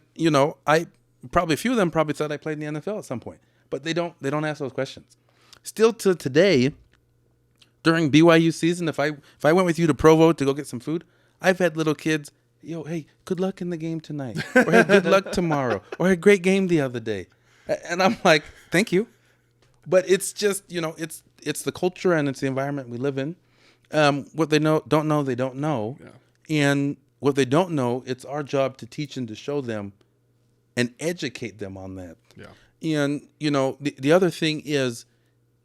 I probably a few of them probably thought I played in the NFL at some point, but they don't ask those questions. Still to today, during BYU season, if I went with you to Provo to go get some food, I've had little kids, hey, good luck in the game tonight, or hey, good luck tomorrow, or hey, great game the other day. And I'm like, thank you. But it's just, it's the culture and it's the environment we live in. What they don't know, they don't know. Yeah. And what they don't know, it's our job to teach and to show them and educate them on that. Yeah. And, the other thing is,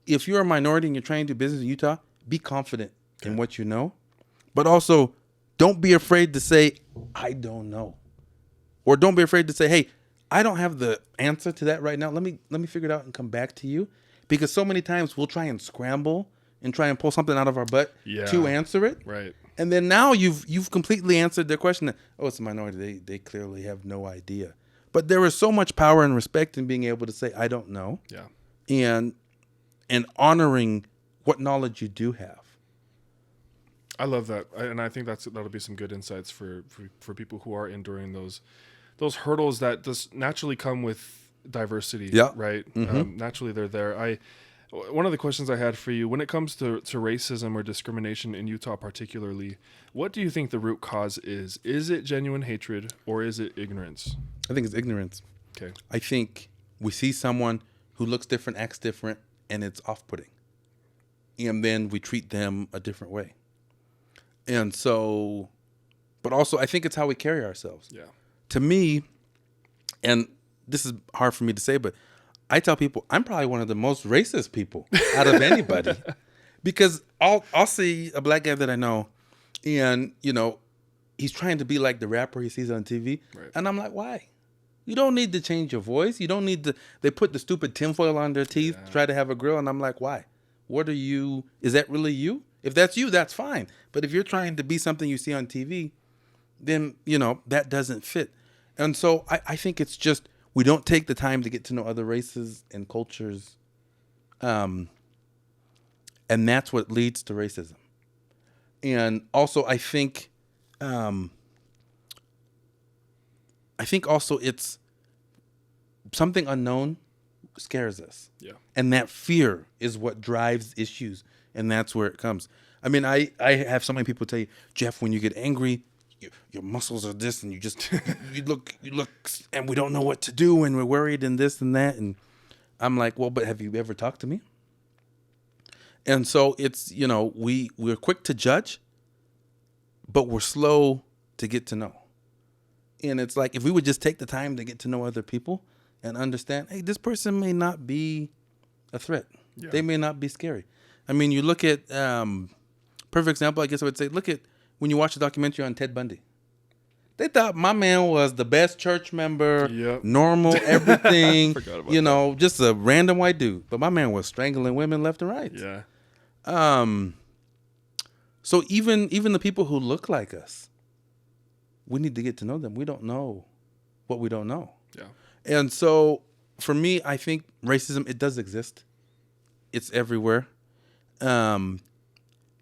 if you're a minority and you're trying to do business in Utah, be confident in what you know. But also, don't be afraid to say, I don't know. Or don't be afraid to say, hey, I don't have the answer to that right now. Let me figure it out and come back to you. Because so many times we'll try and scramble and try and pull something out of our butt to answer it. Right. And then now you've completely answered their question. Oh, it's a minority. They clearly have no idea. But there is so much power and respect in being able to say, I don't know. Yeah. And honoring what knowledge you do have. I love that. And I think that'll be some good insights for people who are enduring those hurdles that just naturally come with diversity. Yeah. Right. Mm-hmm. Naturally they're there. One of the questions I had for you, when it comes to racism or discrimination in Utah particularly, what do you think the root cause is? Is it genuine hatred or is it ignorance? I think it's ignorance. Okay. I think we see someone who looks different, acts different, and it's off-putting. And then we treat them a different way. And so, but also I think it's how we carry ourselves. Yeah. To me, and this is hard for me to say, but I tell people I'm probably one of the most racist people out of anybody. Because I'll see a black guy that I know and, he's trying to be like the rapper he sees on TV. Right. And I'm like, why? You don't need to change your voice. You don't need to. They put the stupid tinfoil on their teeth, try to have a grill. And I'm like, why? What are you? Is that really you? If that's you, that's fine. But if you're trying to be something you see on TV, then, that doesn't fit. And so I think it's just we don't take the time to get to know other races and cultures. And that's what leads to racism. And also, I think also it's something unknown scares us. Yeah. And that fear is what drives issues. And that's where it comes. I mean, I have so many people tell you, Jeff, when you get angry, your muscles are this and you just, you look, and we don't know what to do and we're worried and this and that. And I'm like, well, but have you ever talked to me? And so it's, we're quick to judge, but we're slow to get to know. And it's like, if we would just take the time to get to know other people and understand, hey, this person may not be a threat. Yeah. They may not be scary. I mean, you look at, perfect example, I guess I would say, look at when you watch a documentary on Ted Bundy. They thought my man was the best church member, normal, everything, just a random white dude. But my man was strangling women left and right. Yeah. So even the people who look like us, we need to get to know them. We don't know what we don't know. Yeah. And so for me, I think racism, it does exist. It's everywhere. And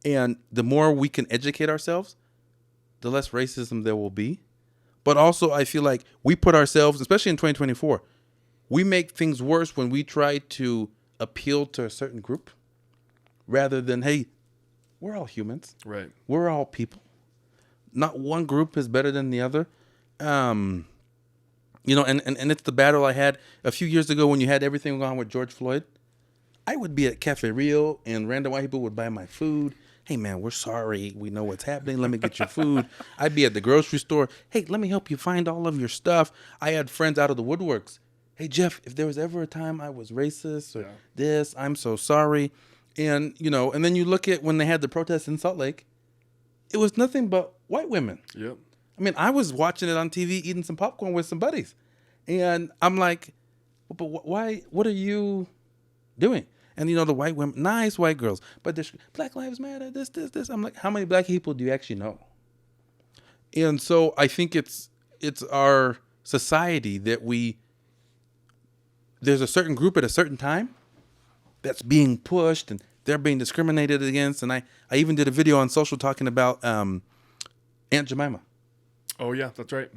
the more we can educate ourselves, the less racism there will be. But also, I feel like we put ourselves, especially in 2024, we make things worse when we try to appeal to a certain group rather than, hey, we're all humans. Right. We're all people. Not one group is better than the other. And it's the battle I had a few years ago when you had everything going on with George Floyd. I would be at Cafe Rio and random white people would buy my food. Hey, man, we're sorry. We know what's happening. Let me get your food. I'd be at the grocery store. Hey, let me help you find all of your stuff. I had friends out of the woodworks. Hey, Jeff, if there was ever a time I was racist or this, I'm so sorry. And, and then you look at when they had the protests in Salt Lake, it was nothing but white women. Yep. I mean, I was watching it on TV, eating some popcorn with some buddies. And I'm like, but why? What are you doing? And, the white women, nice white girls, but there's Black Lives Matter, this. I'm like, how many black people do you actually know? And so I think it's our society that there's a certain group at a certain time that's being pushed and they're being discriminated against. And I even did a video on social talking about Aunt Jemima. Oh, yeah, that's right.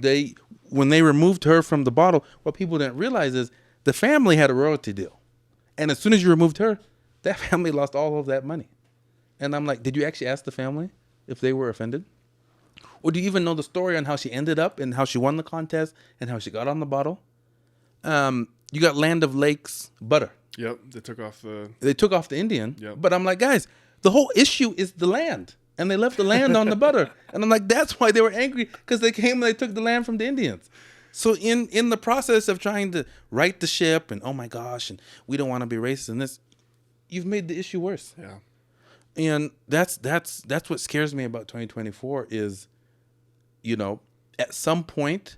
When they removed her from the bottle, what people didn't realize is the family had a royalty deal. And as soon as you removed her, that family lost all of that money. And I'm like, did you actually ask the family if they were offended? Or do you even know the story on how she ended up and how she won the contest and how she got on the bottle? You got Land of Lakes butter. Yep, they took off the Indian. Yep. But I'm like, guys, the whole issue is the land. And they left the land on the butter. And I'm like, that's why they were angry, because they came and they took the land from the Indians. So in the process of trying to right the ship and, oh my gosh, and we don't want to be racist in this, you've made the issue worse. Yeah. And that's what scares me about 2024 is, at some point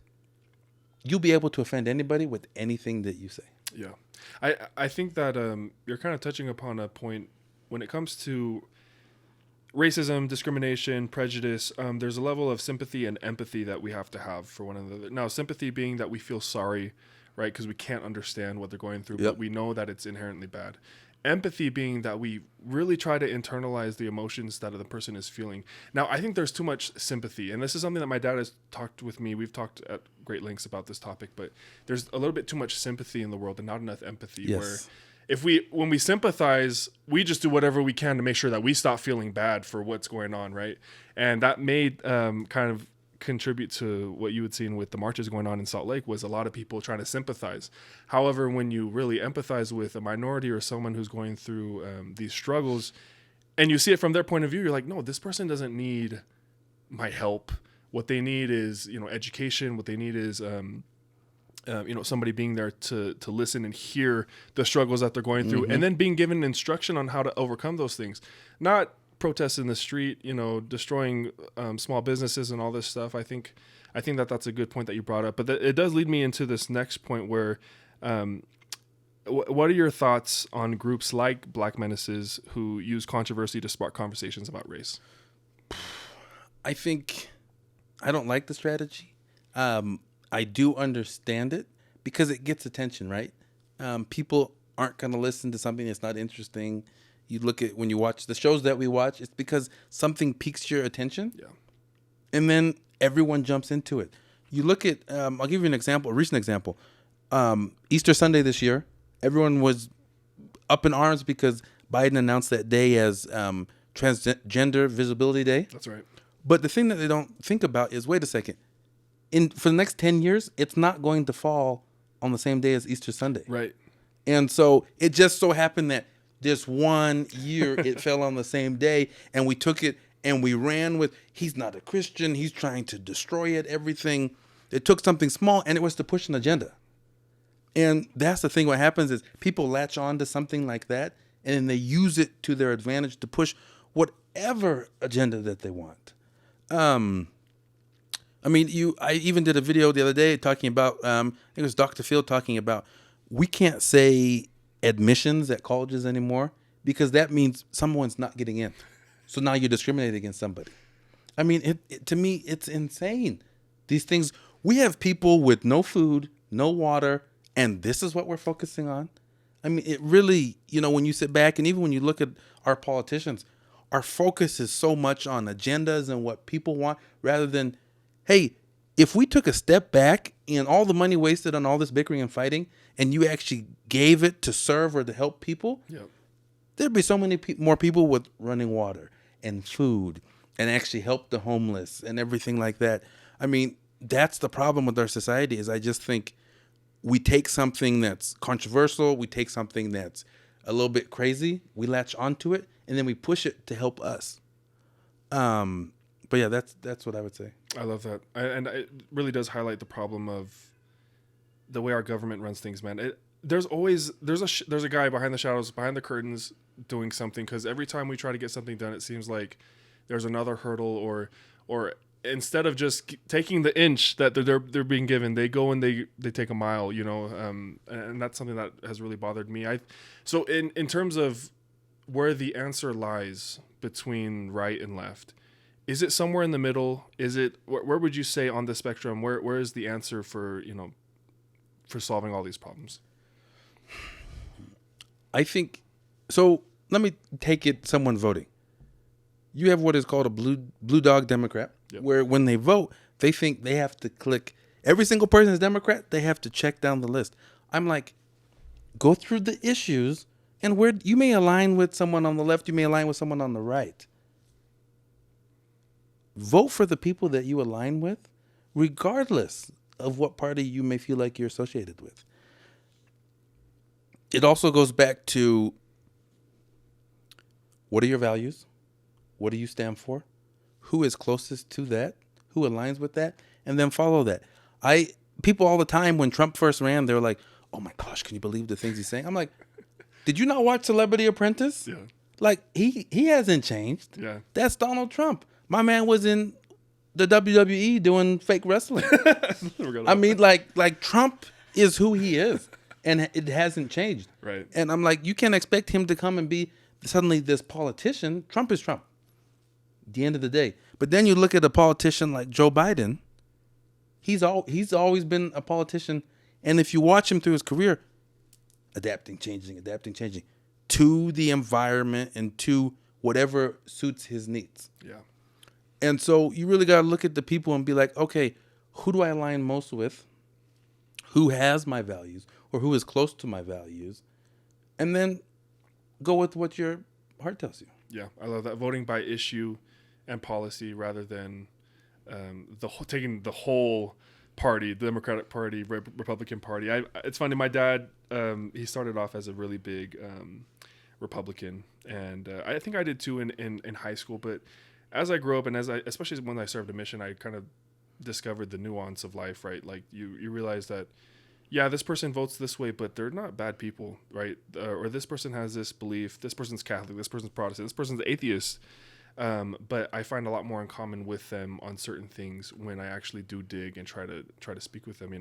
you'll be able to offend anybody with anything that you say. Yeah. I think that you're kind of touching upon a point when it comes to racism, discrimination, prejudice. There's a level of sympathy and empathy that we have to have for one another. Now, sympathy being that we feel sorry, right? Because we can't understand what they're going through, but we know that it's inherently bad. Empathy being that we really try to internalize the emotions that the person is feeling. Now, I think there's too much sympathy, and this is something that my dad has talked with me. We've talked at great lengths about this topic, but there's a little bit too much sympathy in the world and not enough empathy. Yes. Where when we sympathize, we just do whatever we can to make sure that we stop feeling bad for what's going on, right? And that made kind of contribute to what you had seen with the marches going on in Salt Lake was a lot of people trying to sympathize. However, when you really empathize with a minority or someone who's going through these struggles and you see it from their point of view, you're like, no, this person doesn't need my help. What they need is, education. What they need is, somebody being there to listen and hear the struggles that they're going through, and then being given instruction on how to overcome those things. Not protests in the street, destroying small businesses and all this stuff. I think that that's a good point that you brought up. But it does lead me into this next point where, what are your thoughts on groups like Black Menaces who use controversy to spark conversations about race? I think I don't like the strategy. I do understand it because it gets attention, right? People aren't going to listen to something that's not interesting. You look at when you watch the shows that we watch, it's because something piques your attention. Yeah. And then everyone jumps into it. You look at, I'll give you an example, a recent example. Easter Sunday this year, everyone was up in arms because Biden announced that day as Transgender Visibility Day. That's right. But the thing that they don't think about is, wait a second. For the next 10 years, it's not going to fall on the same day as Easter Sunday. Right. And so it just so happened that this one year it fell on the same day, and we took it and we ran with, he's not a Christian, he's trying to destroy it, everything. It took something small, and it was to push an agenda. And that's the thing. What happens is people latch on to something like that, and then they use it to their advantage to push whatever agenda that they want. I even did a video the other day talking about, I think it was Dr. Phil talking about, we can't say admissions at colleges anymore because that means someone's not getting in. So now you're discriminating against somebody. I mean, to me, it's insane. These things, we have people with no food, no water, and this is what we're focusing on. I mean, it really, when you sit back and even when you look at our politicians, our focus is so much on agendas and what people want rather than, hey, if we took a step back and all the money wasted on all this bickering and fighting and you actually gave it to serve or to help people, there'd be so many more people with running water and food and actually help the homeless and everything like that. I mean, that's the problem with our society is I just think we take something that's controversial, we take something that's a little bit crazy, we latch onto it, and then we push it to help us. But yeah, that's what I would say. I love that. And it really does highlight the problem of the way our government runs things, man. There's a guy behind the shadows, behind the curtains doing something, because every time we try to get something done, it seems like there's another hurdle or instead of just taking the inch that they're being given, they go and they take a mile, and that's something that has really bothered me. So in terms of where the answer lies between right and left, is it somewhere in the middle? Is it where would you say on the spectrum? Where is the answer for solving all these problems? I think so. Let me take it. Someone voting. You have what is called a blue dog Democrat, where when they vote, they think they have to click every single person is Democrat. They have to check down the list. I'm like, go through the issues, and where you may align with someone on the left, you may align with someone on the right. Vote for the people that you align with, regardless of what party you may feel like you're associated with. It also goes back to, what are your values? What do you stand for? Who is closest to that? Who aligns with that? And then follow that. People all the time, when Trump first ran, they were like, oh my gosh, can you believe the things he's saying? I'm like, did you not watch Celebrity Apprentice? Yeah. Like, he hasn't changed. Yeah. That's Donald Trump. My man was in the WWE doing fake wrestling. I mean, like Trump is who he is, and it hasn't changed. Right. And I'm like, you can't expect him to come and be suddenly this politician. Trump is Trump. At the end of the day. But then you look at a politician like Joe Biden. He's always been a politician, and if you watch him through his career, adapting, changing to the environment and to whatever suits his needs. Yeah. And so you really got to look at the people and be like, okay, who do I align most with? Who has my values or who is close to my values? And then go with what your heart tells you. Yeah, I love that. Voting by issue and policy rather than taking the whole party, the Democratic Party, Republican Party. It's funny, my dad, he started off as a really big Republican, and I think I did too in high school, but as I grew up and especially when I served a mission, I kind of discovered the nuance of life, right? Like you realize that, yeah, this person votes this way, but they're not bad people, right? Or this person has this belief, this person's Catholic, this person's Protestant, this person's atheist. But I find a lot more in common with them on certain things when I actually do dig and try to speak with them,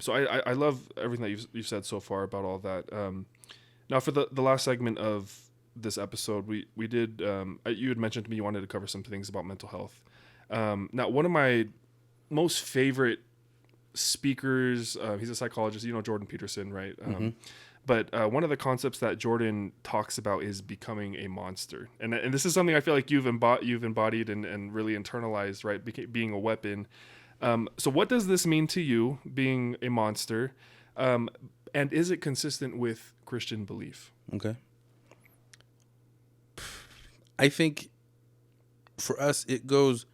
So I love everything that you've said so far about all that. Now for the last segment of this episode, we did, you had mentioned to me you wanted to cover some things about mental health. Now one of my most favorite speakers, he's a psychologist, Jordan Peterson, right? But one of the concepts that Jordan talks about is becoming a monster. And this is something I feel like you've embodied and really internalized, right? Being a weapon. So what does this mean to you, being a monster? And is it consistent with Christian belief? Okay. I think for us, it goes,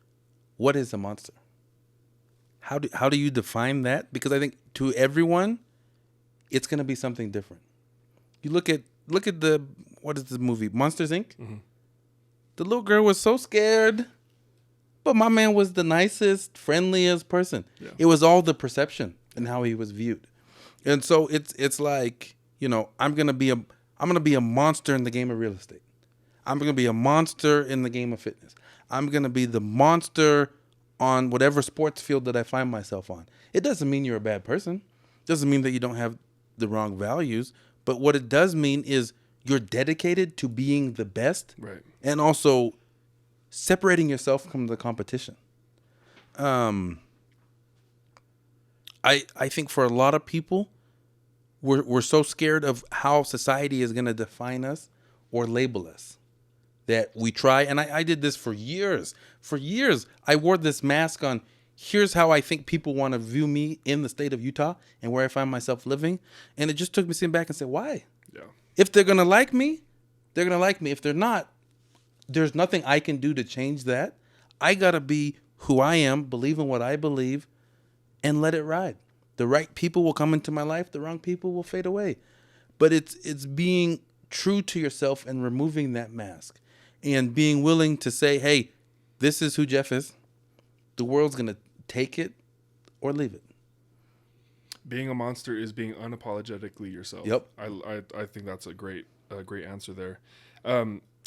what is a monster? How do you define that? Because I think to everyone, it's going to be something different. You look at look at what is the movie? Monsters Inc. Mm-hmm. The little girl was so scared, but my man was the nicest, friendliest person. Yeah. It was all the perception and how he was viewed. And so it's like, I'm gonna be a monster in the game of real estate. I'm gonna be a monster in the game of fitness. I'm gonna be the monster on whatever sports field that I find myself on. It doesn't mean you're a bad person. It doesn't mean that you don't have the wrong values. But what it does mean is you're dedicated to being the best, right, and also separating yourself from the competition. I think for a lot of people, we're so scared of how society is going to define us or label us that we try. And I did this for years. For years, I wore this mask on. Here's how I think people want to view me in the state of Utah and where I find myself living. And it just took me sitting back and said, why? Yeah. If they're going to like me, they're going to like me. If they're not, there's nothing I can do to change that. I got to be who I am, believe in what I believe, and let it ride. The right people will come into my life. The wrong people will fade away. But it's being true to yourself and removing that mask and being willing to say, hey, this is who Jeff is. The world's going to take it or leave it. Being a monster is being unapologetically yourself. Yep. I think that's a great answer there.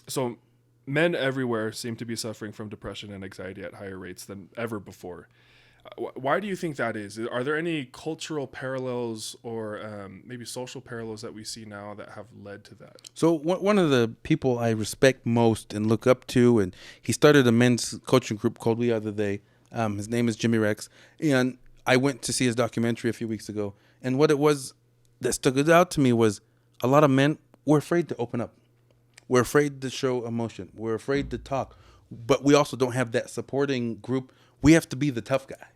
So men everywhere seem to be suffering from depression and anxiety at higher rates than ever before. Why do you think that is? Are there any cultural parallels or maybe social parallels that we see now that have led to that? So one of the people I respect most and look up to, and he started a men's coaching group called We Are the They. His name is Jimmy Rex. And I went to see his documentary a few weeks ago. And what it was that stuck out to me was a lot of men were afraid to open up. We're afraid to show emotion. We're afraid to talk. But we also don't have that supporting group. We have to be the tough guy.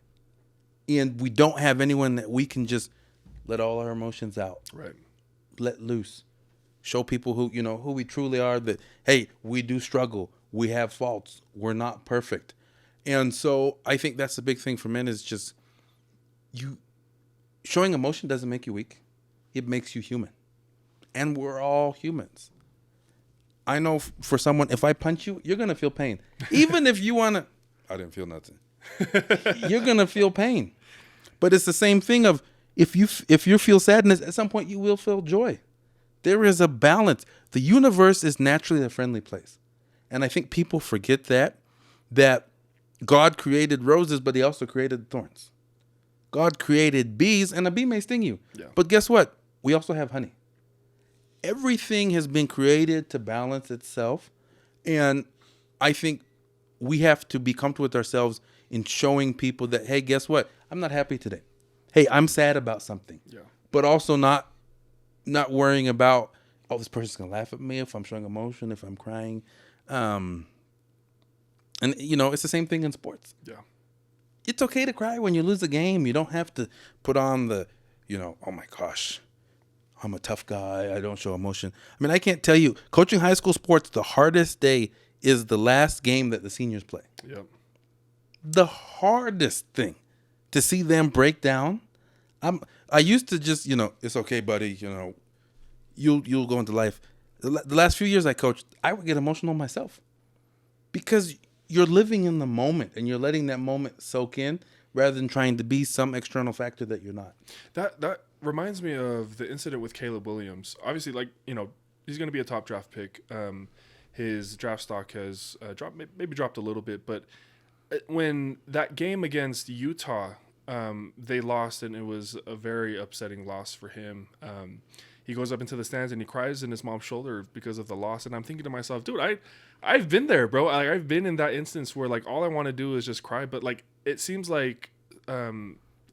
And we don't have anyone that we can just let all our emotions out. Right. Let loose. Show people who we truly are, that, hey, we do struggle. We have faults. We're not perfect. And so I think that's the big thing for men is just showing emotion doesn't make you weak. It makes you human. And we're all humans. I know for someone, if I punch you, you're going to feel pain. Even if you want to, I didn't feel nothing. You're going to feel pain. But it's the same thing of if you feel sadness, at some point you will feel joy. There is a balance. The universe is naturally a friendly place. And I think people forget that God created roses, but he also created thorns. God created bees, and a bee may sting you. Yeah. But guess what? We also have honey. Everything has been created to balance itself. And I think we have to be comfortable with ourselves in showing people that, hey, guess what? I'm not happy today. Hey, I'm sad about something. Yeah. But also not worrying about, oh, this person's going to laugh at me if I'm showing emotion, if I'm crying. And, it's the same thing in sports. Yeah. It's okay to cry when you lose a game. You don't have to put on the, oh my gosh, I'm a tough guy. I don't show emotion. I mean, I can't tell you, coaching high school sports, the hardest day is the last game that the seniors play. Yep. The hardest thing to see them break down. I used to just, it's okay, buddy. You'll go into life. The last few years I coached, I would get emotional myself because you're living in the moment and you're letting that moment soak in rather than trying to be some external factor that you're not. That reminds me of the incident with Caleb Williams. Obviously, he's going to be a top draft pick. His draft stock has dropped a little bit, but when that game against Utah, they lost, and it was a very upsetting loss for him. He goes up into the stands and he cries in his mom's shoulder because of the loss. And I'm thinking to myself, dude, I've been there, bro. I've been in that instance where all I want to do is just cry. But it seems like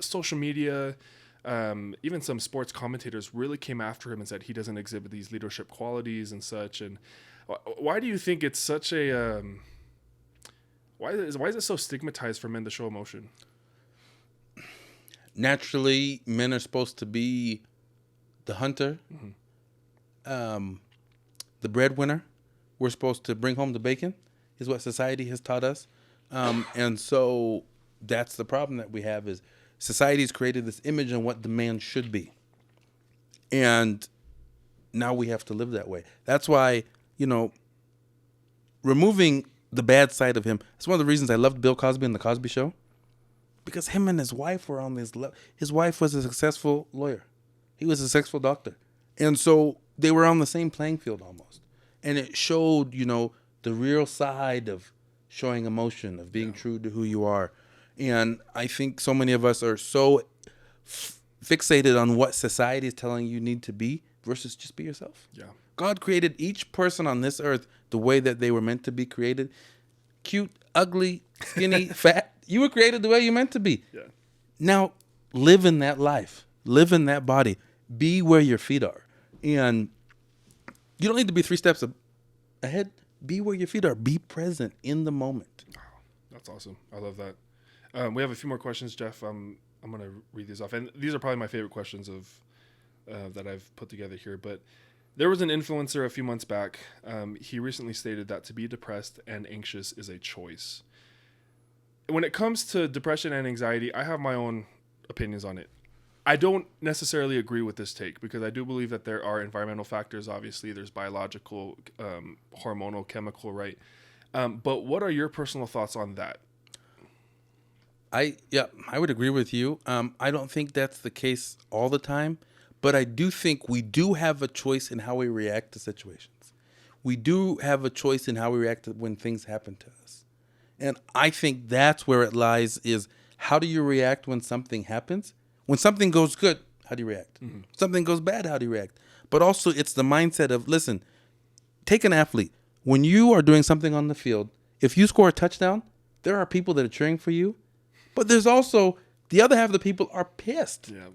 social media, even some sports commentators really came after him and said he doesn't exhibit these leadership qualities and such. And why do you think it's such a why is it so stigmatized for men to show emotion? Naturally, men are supposed to be the hunter, the breadwinner. We're supposed to bring home the bacon, is what society has taught us. And so that's the problem that we have is society's created this image on what the man should be. And now we have to live that way. That's why, removing the bad side of him. It's one of the reasons I loved Bill Cosby and The Cosby Show. Because him and his wife were on this level. His wife was a successful lawyer. He was a successful doctor. And so they were on the same playing field almost. And it showed, the real side of showing emotion, of being true to who you are. And I think so many of us are so fixated on what society is telling you need to be versus just be yourself. Yeah. God created each person on this earth the way that they were meant to be created. Cute, ugly, skinny, fat. You were created the way you meant to be. Yeah. Now, live in that life. Live in that body. Be where your feet are. And you don't need to be 3 steps ahead. Be where your feet are. Be present in the moment. Oh, that's awesome. I love that. We have a few more questions, Jeff. I'm going to read these off. And these are probably my favorite questions that I've put together here. But there was an influencer a few months back. He recently stated that to be depressed and anxious is a choice. When it comes to depression and anxiety, I have my own opinions on it. I don't necessarily agree with this take because I do believe that there are environmental factors. Obviously, there's biological, hormonal, chemical, right? But what are your personal thoughts on that? I would agree with you. I don't think that's the case all the time, but I do think we do have a choice in how we react to situations. We do have a choice in how we react when things happen to us. And I think that's where it lies is how do you react when something happens? When something goes good, how do you react? Mm-hmm. Something goes bad, how do you react? But also it's the mindset of, listen, take an athlete. When you are doing something on the field, if you score a touchdown, there are people that are cheering for you. But there's also the other half of the people are pissed. Yeah.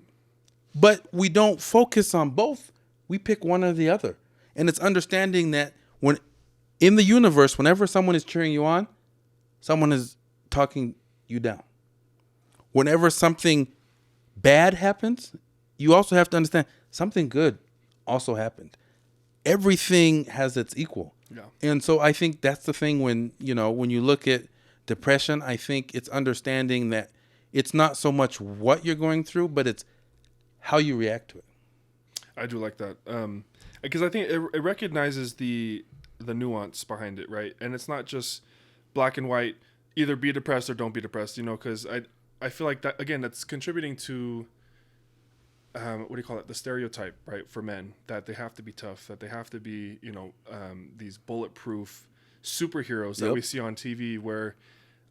But we don't focus on both. We pick one or the other. And it's understanding that when in the universe, whenever someone is cheering you on, someone is talking you down. Whenever something bad happens, you also have to understand something good also happened. Everything has its equal. Yeah. And so I think that's the thing when you look at depression, I think it's understanding that it's not so much what you're going through, but it's how you react to it. I do like that. Because I think it recognizes the nuance behind it, right? And it's not just black and white, either be depressed or don't be depressed, because I feel like that, again, that's contributing to, what do you call it? The stereotype, right? For men, that they have to be tough, that they have to be, these bulletproof superheroes that we see on TV where,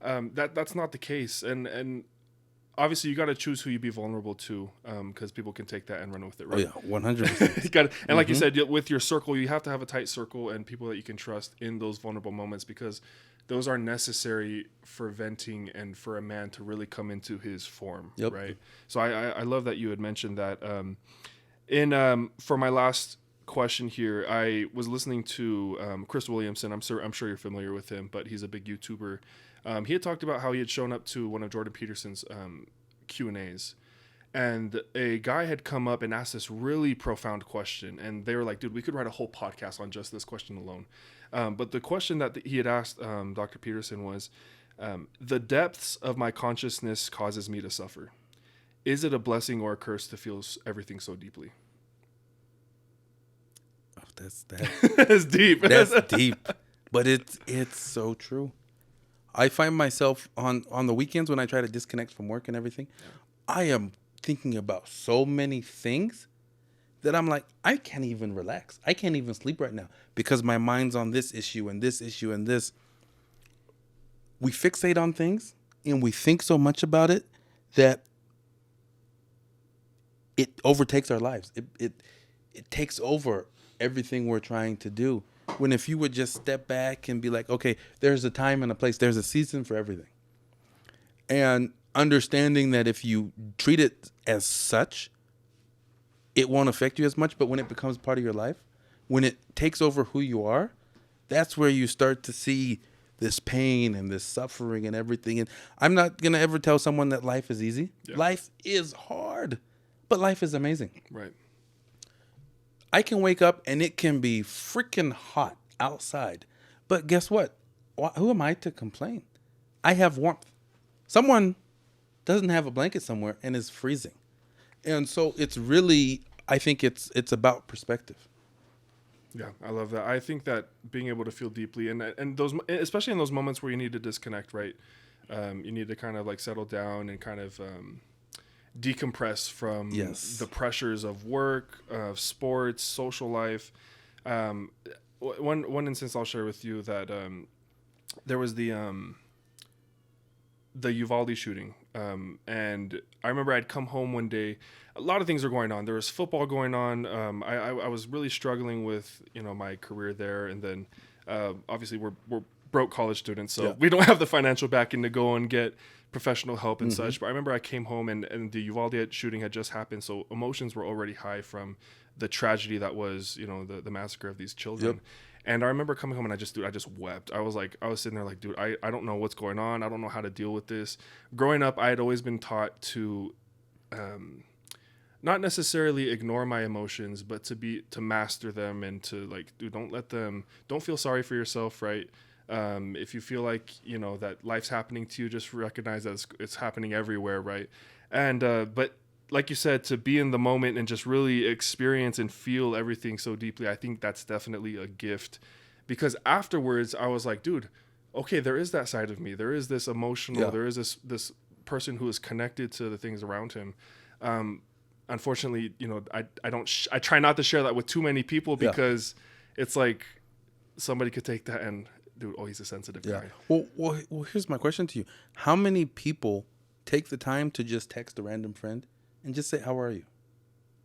that's not the case. And obviously you got to choose who you be vulnerable to, because people can take that and run with it, right? Oh yeah, 100%. And like you said, with your circle, you have to have a tight circle and people that you can trust in those vulnerable moments, because those are necessary for venting and for a man to really come into his form, right? So I love that you had mentioned that. For my last question here, I was listening to Chris Williamson. I'm sure you're familiar with him, but he's a big YouTuber. He had talked about how he had shown up to one of Jordan Peterson's Q&As, and a guy had come up and asked this really profound question, and they were like, dude, we could write a whole podcast on just this question alone. But the question that he had asked Dr. Peterson was, the depths of my consciousness causes me to suffer. Is it a blessing or a curse to feel everything so deeply? Oh, that's deep. That's deep, but it's so true. I find myself on the weekends when I try to disconnect from work and everything, I am thinking about so many things that I'm like, I can't even relax. I can't even sleep right now because my mind's on this issue and this issue and this. We fixate on things and we think so much about it that it overtakes our lives. It takes over everything we're trying to do. When if you would just step back and be like, okay, there's a time and a place, there's a season for everything. And understanding that if you treat it as such, it won't affect you as much. But when it becomes part of your life, when it takes over who you are, that's where you start to see this pain and this suffering and everything. And I'm not going to ever tell someone that life is easy. Yeah. Life is hard, but life is amazing. Right. I can wake up and it can be freaking hot outside. But guess what? Who am I to complain? I have warmth. Someone doesn't have a blanket somewhere and is freezing. And so it's really, I think it's about perspective. Yeah, I love that. I think that being able to feel deeply and those, especially in those moments where you need to disconnect, right? You need to kind of like settle down and kind of decompress from Yes. the pressures of work, of sports, social life. Um, one instance I'll share with you that there was the Uvalde shooting. And I remember I'd come home one day. A lot of things were going on. There was football going on. I was really struggling with my career there, and then obviously we're broke college students, so Yeah. we don't have the financial backing to go and get professional help and Mm-hmm. such. But I remember I came home and the Uvalde shooting had just happened, so emotions were already high from the tragedy that was the massacre of these children. Yep. And I remember coming home and I just wept. I was sitting there like, dude, I don't know what's going on. I don't know how to deal with this. Growing up, I had always been taught to not necessarily ignore my emotions, but to master them and to like, dude, don't feel sorry for yourself, right? If you feel like, that life's happening to you, just recognize that it's happening everywhere, right? And, but like you said, to be in the moment and just really experience and feel everything so deeply, I think that's definitely a gift. Because afterwards, I was like, dude, okay, there is that side of me. There is this emotional, Yeah. there is this person who is connected to the things around him. Unfortunately, I try not to share that with too many people Yeah. because it's like somebody could take that and, dude, oh, he's a sensitive Yeah. guy. Well, here's my question to you. How many people take the time to just text a random friend and just say, how are you?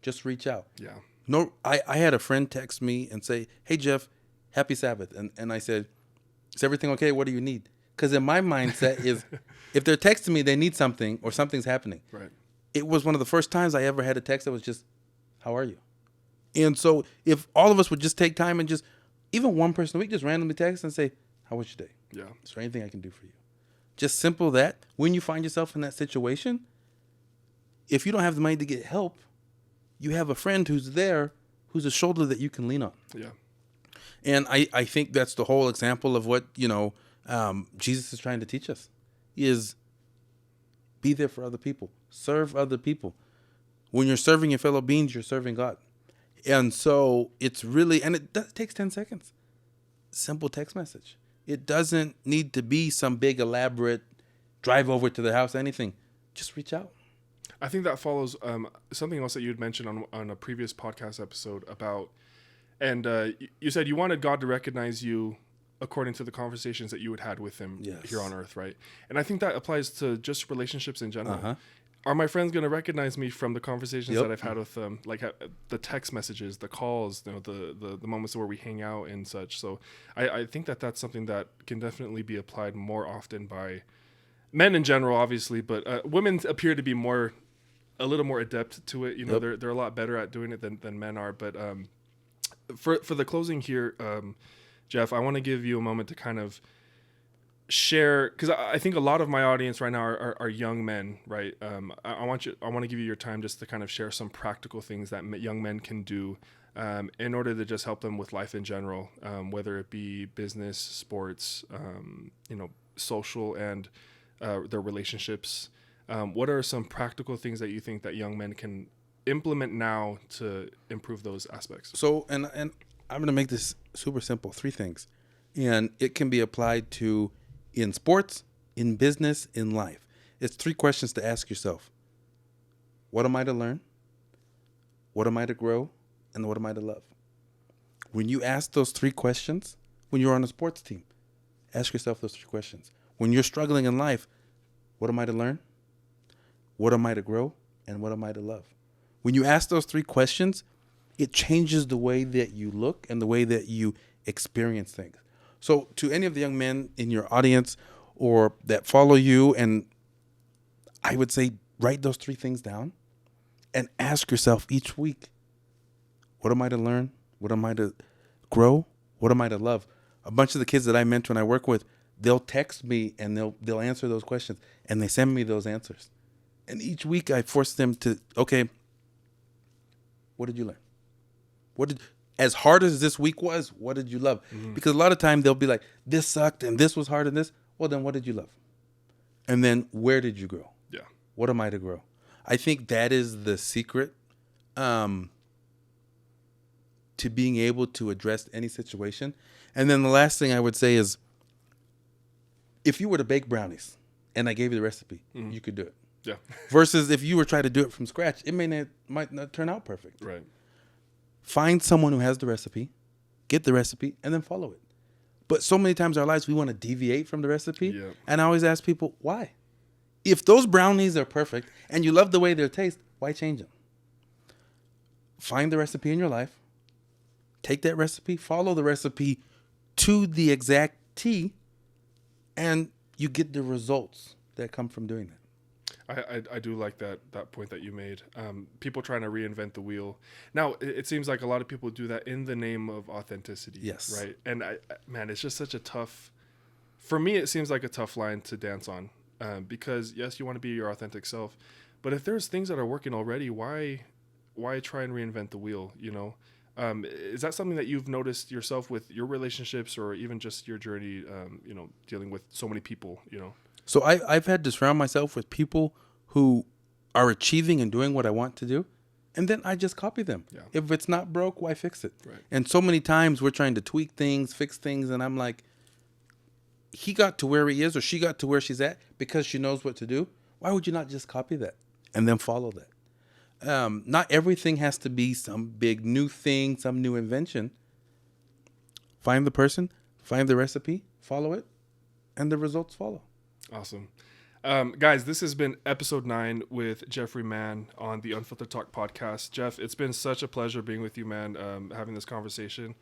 Just reach out. Yeah. No, I had a friend text me and say, hey, Jeff, happy Sabbath. And I said, is everything okay? What do you need? Because in my mindset is if they're texting me, they need something or something's happening. Right. It was one of the first times I ever had a text that was just, how are you? And so if all of us would just take time and just, even one person a week, just randomly text and say, how was your day? Yeah. Is there anything I can do for you? Just simple that. When you find yourself in that situation, if you don't have the money to get help, you have a friend who's there, who's a shoulder that you can lean on. Yeah. And I think that's the whole example of what, Jesus is trying to teach us is be there for other people, serve other people. When you're serving your fellow beings, you're serving God. And so it's really, and it takes 10 seconds. Simple text message. It doesn't need to be some big elaborate drive over to the house, anything. Just reach out. I think that follows something else that you had mentioned on a previous podcast episode about, and you said you wanted God to recognize you according to the conversations that you had with him Yes. here on earth, right? And I think that applies to just relationships in general. Uh-huh. Are my friends going to recognize me from the conversations Yep. that I've had with them, like the text messages, the calls, the moments where we hang out and such? So I think that that's something that can definitely be applied more often by men in general, obviously, but women appear to be a little more adept to it. Yep. They're a lot better at doing it than men are. But for the closing here, Jeff, I want to give you a moment to kind of share, because I think a lot of my audience right now are young men, right? I want to give you your time just to kind of share some practical things that young men can do in order to just help them with life in general, whether it be business, sports, social, and their relationships. What are some practical things that you think that young men can implement now to improve those aspects? So, and I'm going to make this super simple. 3 things. And it can be applied to in sports, in business, in life. It's 3 questions to ask yourself. What am I to learn? What am I to grow? And what am I to love? When you ask those 3 questions, when you're on a sports team, ask yourself those 3 questions. When you're struggling in life, what am I to learn? What am I to grow? And what am I to love? When you ask those 3 questions, it changes the way that you look and the way that you experience things. So to any of the young men in your audience or that follow you, and I would say write those 3 things down and ask yourself each week, what am I to learn? What am I to grow? What am I to love? A bunch of the kids that I mentor and I work with, they'll text me and they'll answer those questions and they send me those answers. And each week I force them to, okay, what did you learn? As hard as this week was, what did you love? Mm-hmm. Because a lot of time they'll be like, this sucked and this was hard and this. Well, then what did you love? And then where did you grow? Yeah. What am I to grow? I think that is the secret. to being able to address any situation. And then the last thing I would say is, if you were to bake brownies and I gave you the recipe, you could do it. Yeah. Versus if you were trying to do it from scratch, it might not turn out perfect. Right. Find someone who has the recipe, get the recipe, and then follow it. But so many times in our lives, we want to deviate from the recipe. Yeah. And I always ask people, why? If those brownies are perfect and you love the way they taste, why change them? Find the recipe in your life. Take that recipe, follow the recipe to the exact T, and you get the results that come from doing that. I do like that point that you made. People trying to reinvent the wheel. Now, it seems like a lot of people do that in the name of authenticity. Yes. Right. And man, it's just such a for me, it seems like a tough line to dance on, because yes, you want to be your authentic self, but if there's things that are working already, why try and reinvent the wheel? Is that something that you've noticed yourself with your relationships, or even just your journey, dealing with so many people, So I've had to surround myself with people who are achieving and doing what I want to do, and then I just copy them. Yeah. If it's not broke, why fix it? Right. And so many times we're trying to tweak things, fix things, and I'm like, he got to where he is or she got to where she's at because she knows what to do. Why would you not just copy that and then follow that? Not everything has to be some big new thing, some new invention. Find the person, find the recipe, follow it, and the results follow. Awesome. Guys, this has been episode 9 with Jeffrey Mann on the Unfiltered Talk podcast. Jeff, it's been such a pleasure being with you, man, having this conversation.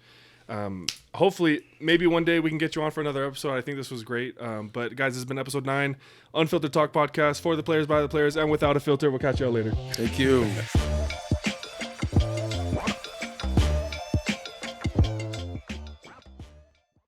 Hopefully, maybe one day we can get you on for another episode. I think this was great. But guys, this has been episode 9, Unfiltered Talk podcast, for the players, by the players, and without a filter. We'll catch y'all later. Thank you.